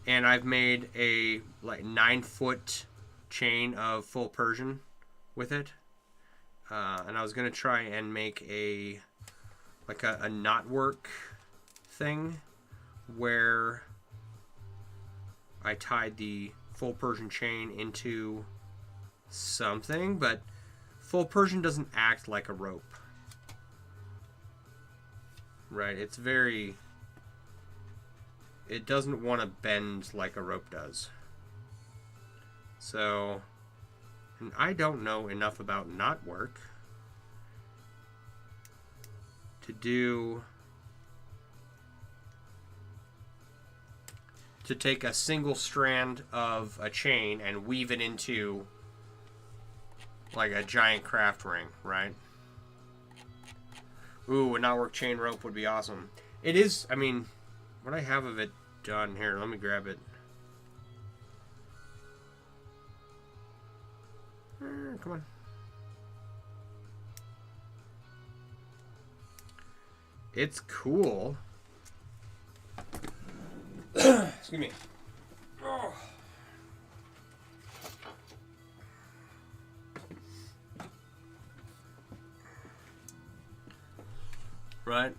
And I've made a like 9-foot chain of full Persian with it. And I was gonna try and make a like a knot work thing where I tied the full Persian chain into something, but full Persian doesn't act like a rope, right? It's very, it doesn't want to bend like a rope does. So, and I don't know enough about knot work to take a single strand of a chain and weave it into like a giant craft ring, right? Ooh, a knot work chain rope would be awesome. It is, I mean, what I have of it done here, let me grab it. Come on. It's cool. Excuse me. Oh. Right?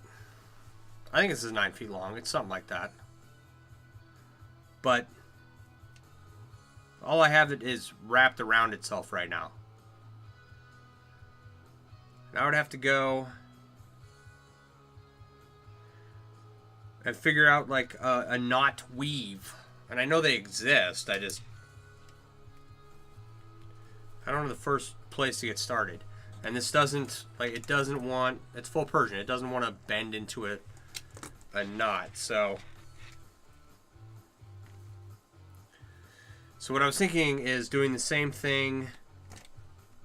I think this is 9 feet long. It's something like that. But all I have it is wrapped around itself right now. And I would have to go and figure out like a knot weave. And I know they exist. I don't know the first place to get started. And this doesn't, like, it doesn't want, it's full Persian. It doesn't want to bend into a knot. So what I was thinking is doing the same thing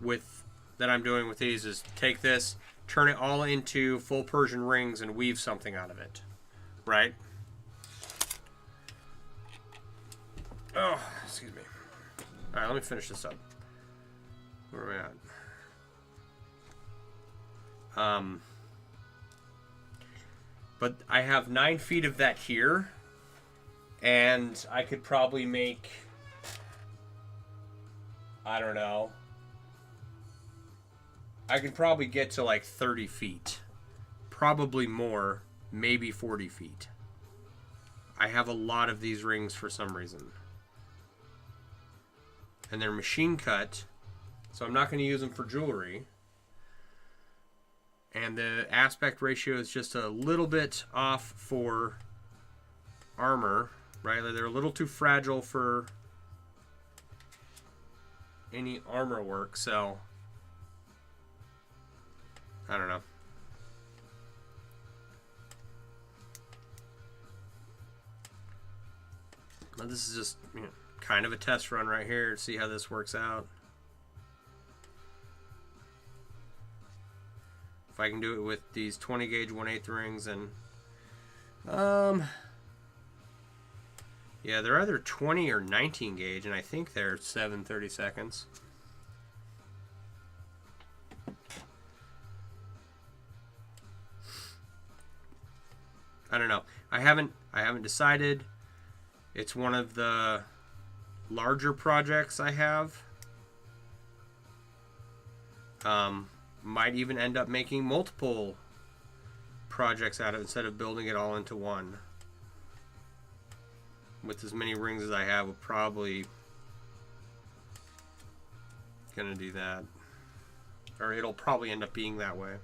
with, that I'm doing with these, is take this, turn it all into full Persian rings and weave something out of it. Right? Oh, excuse me. Alright, let me finish this up. Where are we at? But I have 9 feet of that here, and I could probably make, I don't know, I could probably get to like 30 feet probably more, maybe 40 feet. I have a lot of these rings for some reason. And they're machine cut, so I'm not going to use them for jewelry. And the aspect ratio is just a little bit off for armor, right? They're a little too fragile for any armor work, so I don't know. But this is just, you know, kind of a test run right here to see how this works out. If I can do it with these 20 gauge 1/8 rings, and yeah, they're either 20 or 19 gauge, and I think they're 7/32. I don't know. I haven't decided. It's one of the larger projects I have. Might even end up making multiple projects out of it instead of building it all into one. With as many rings as I have, we're probably gonna do that. Or it'll probably end up being that way.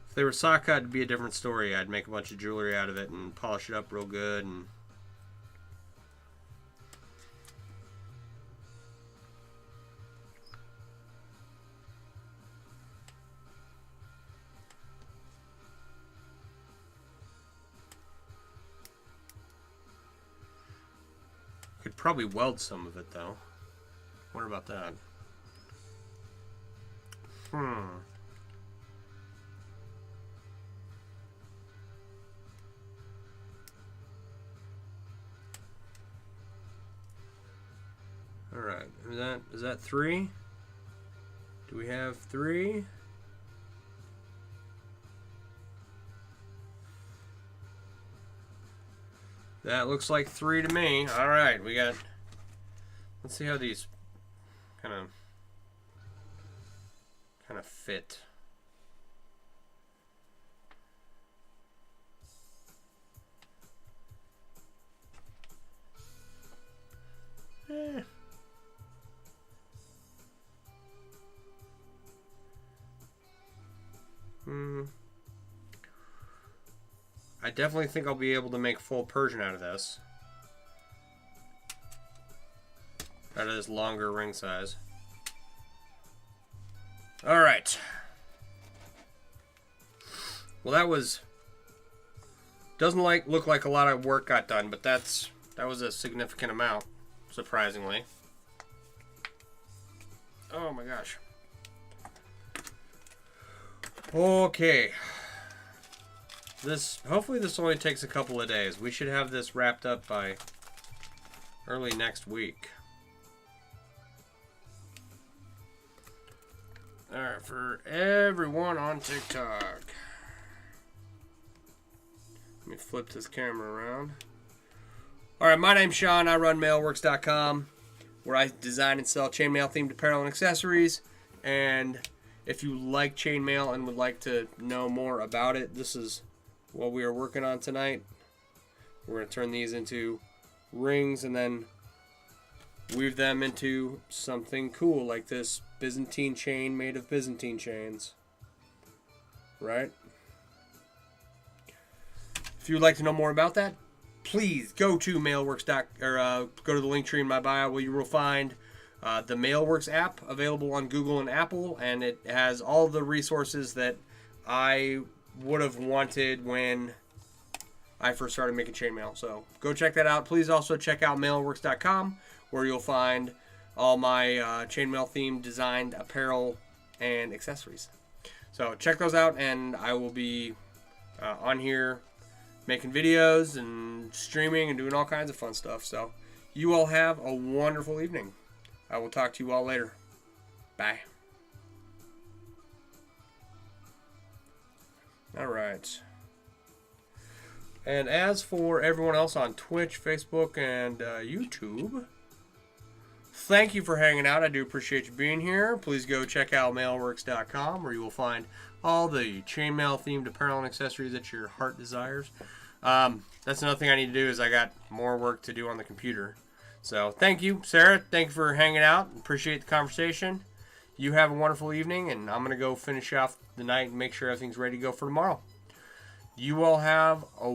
If they were sock cut, it'd be a different story. I'd make a bunch of jewelry out of it and polish it up real good. And could probably weld some of it, though. What about that? All right, is that 3? Do we have 3? That looks like 3 to me. All right, we got. Let's see how these kind of fit. I definitely think I'll be able to make full Persian out of this. Out of this longer ring size. Alright. Well, that was... Doesn't look like a lot of work got done, but that was a significant amount, surprisingly. Oh my gosh. Okay. Hopefully this only takes a couple of days. We should have this wrapped up by early next week. Alright, for everyone on TikTok. Let me flip this camera around. Alright, my name's Sean. I run mailworks.com, where I design and sell chainmail themed apparel and accessories. And if you like chainmail and would like to know more about it, this is what we are working on tonight. We're going to turn these into rings and then weave them into something cool like this Byzantine chain made of Byzantine chains. Right? If you'd like to know more about that, please go to mailworks. Go to the link tree in my bio where you will find the Mailworks app available on Google and Apple, and it has all the resources that I would have wanted when I first started making chainmail. So go check that out. Please also check out mailworks.com, where you'll find all my chainmail themed designed apparel and accessories. So check those out, and I will be on here making videos and streaming and doing all kinds of fun stuff. So you all have a wonderful evening. I will talk to you all later. Bye. All right. And as for everyone else on Twitch, Facebook, and YouTube, thank you for hanging out. I do appreciate you being here. Please go check out mailworks.com where you will find all the chainmail themed apparel and accessories that your heart desires. That's another thing I need to do is I got more work to do on the computer. So thank you, Sarah. Thank you for hanging out. Appreciate the conversation. You have a wonderful evening, and I'm going to go finish off the night and make sure everything's ready to go for tomorrow. You all have a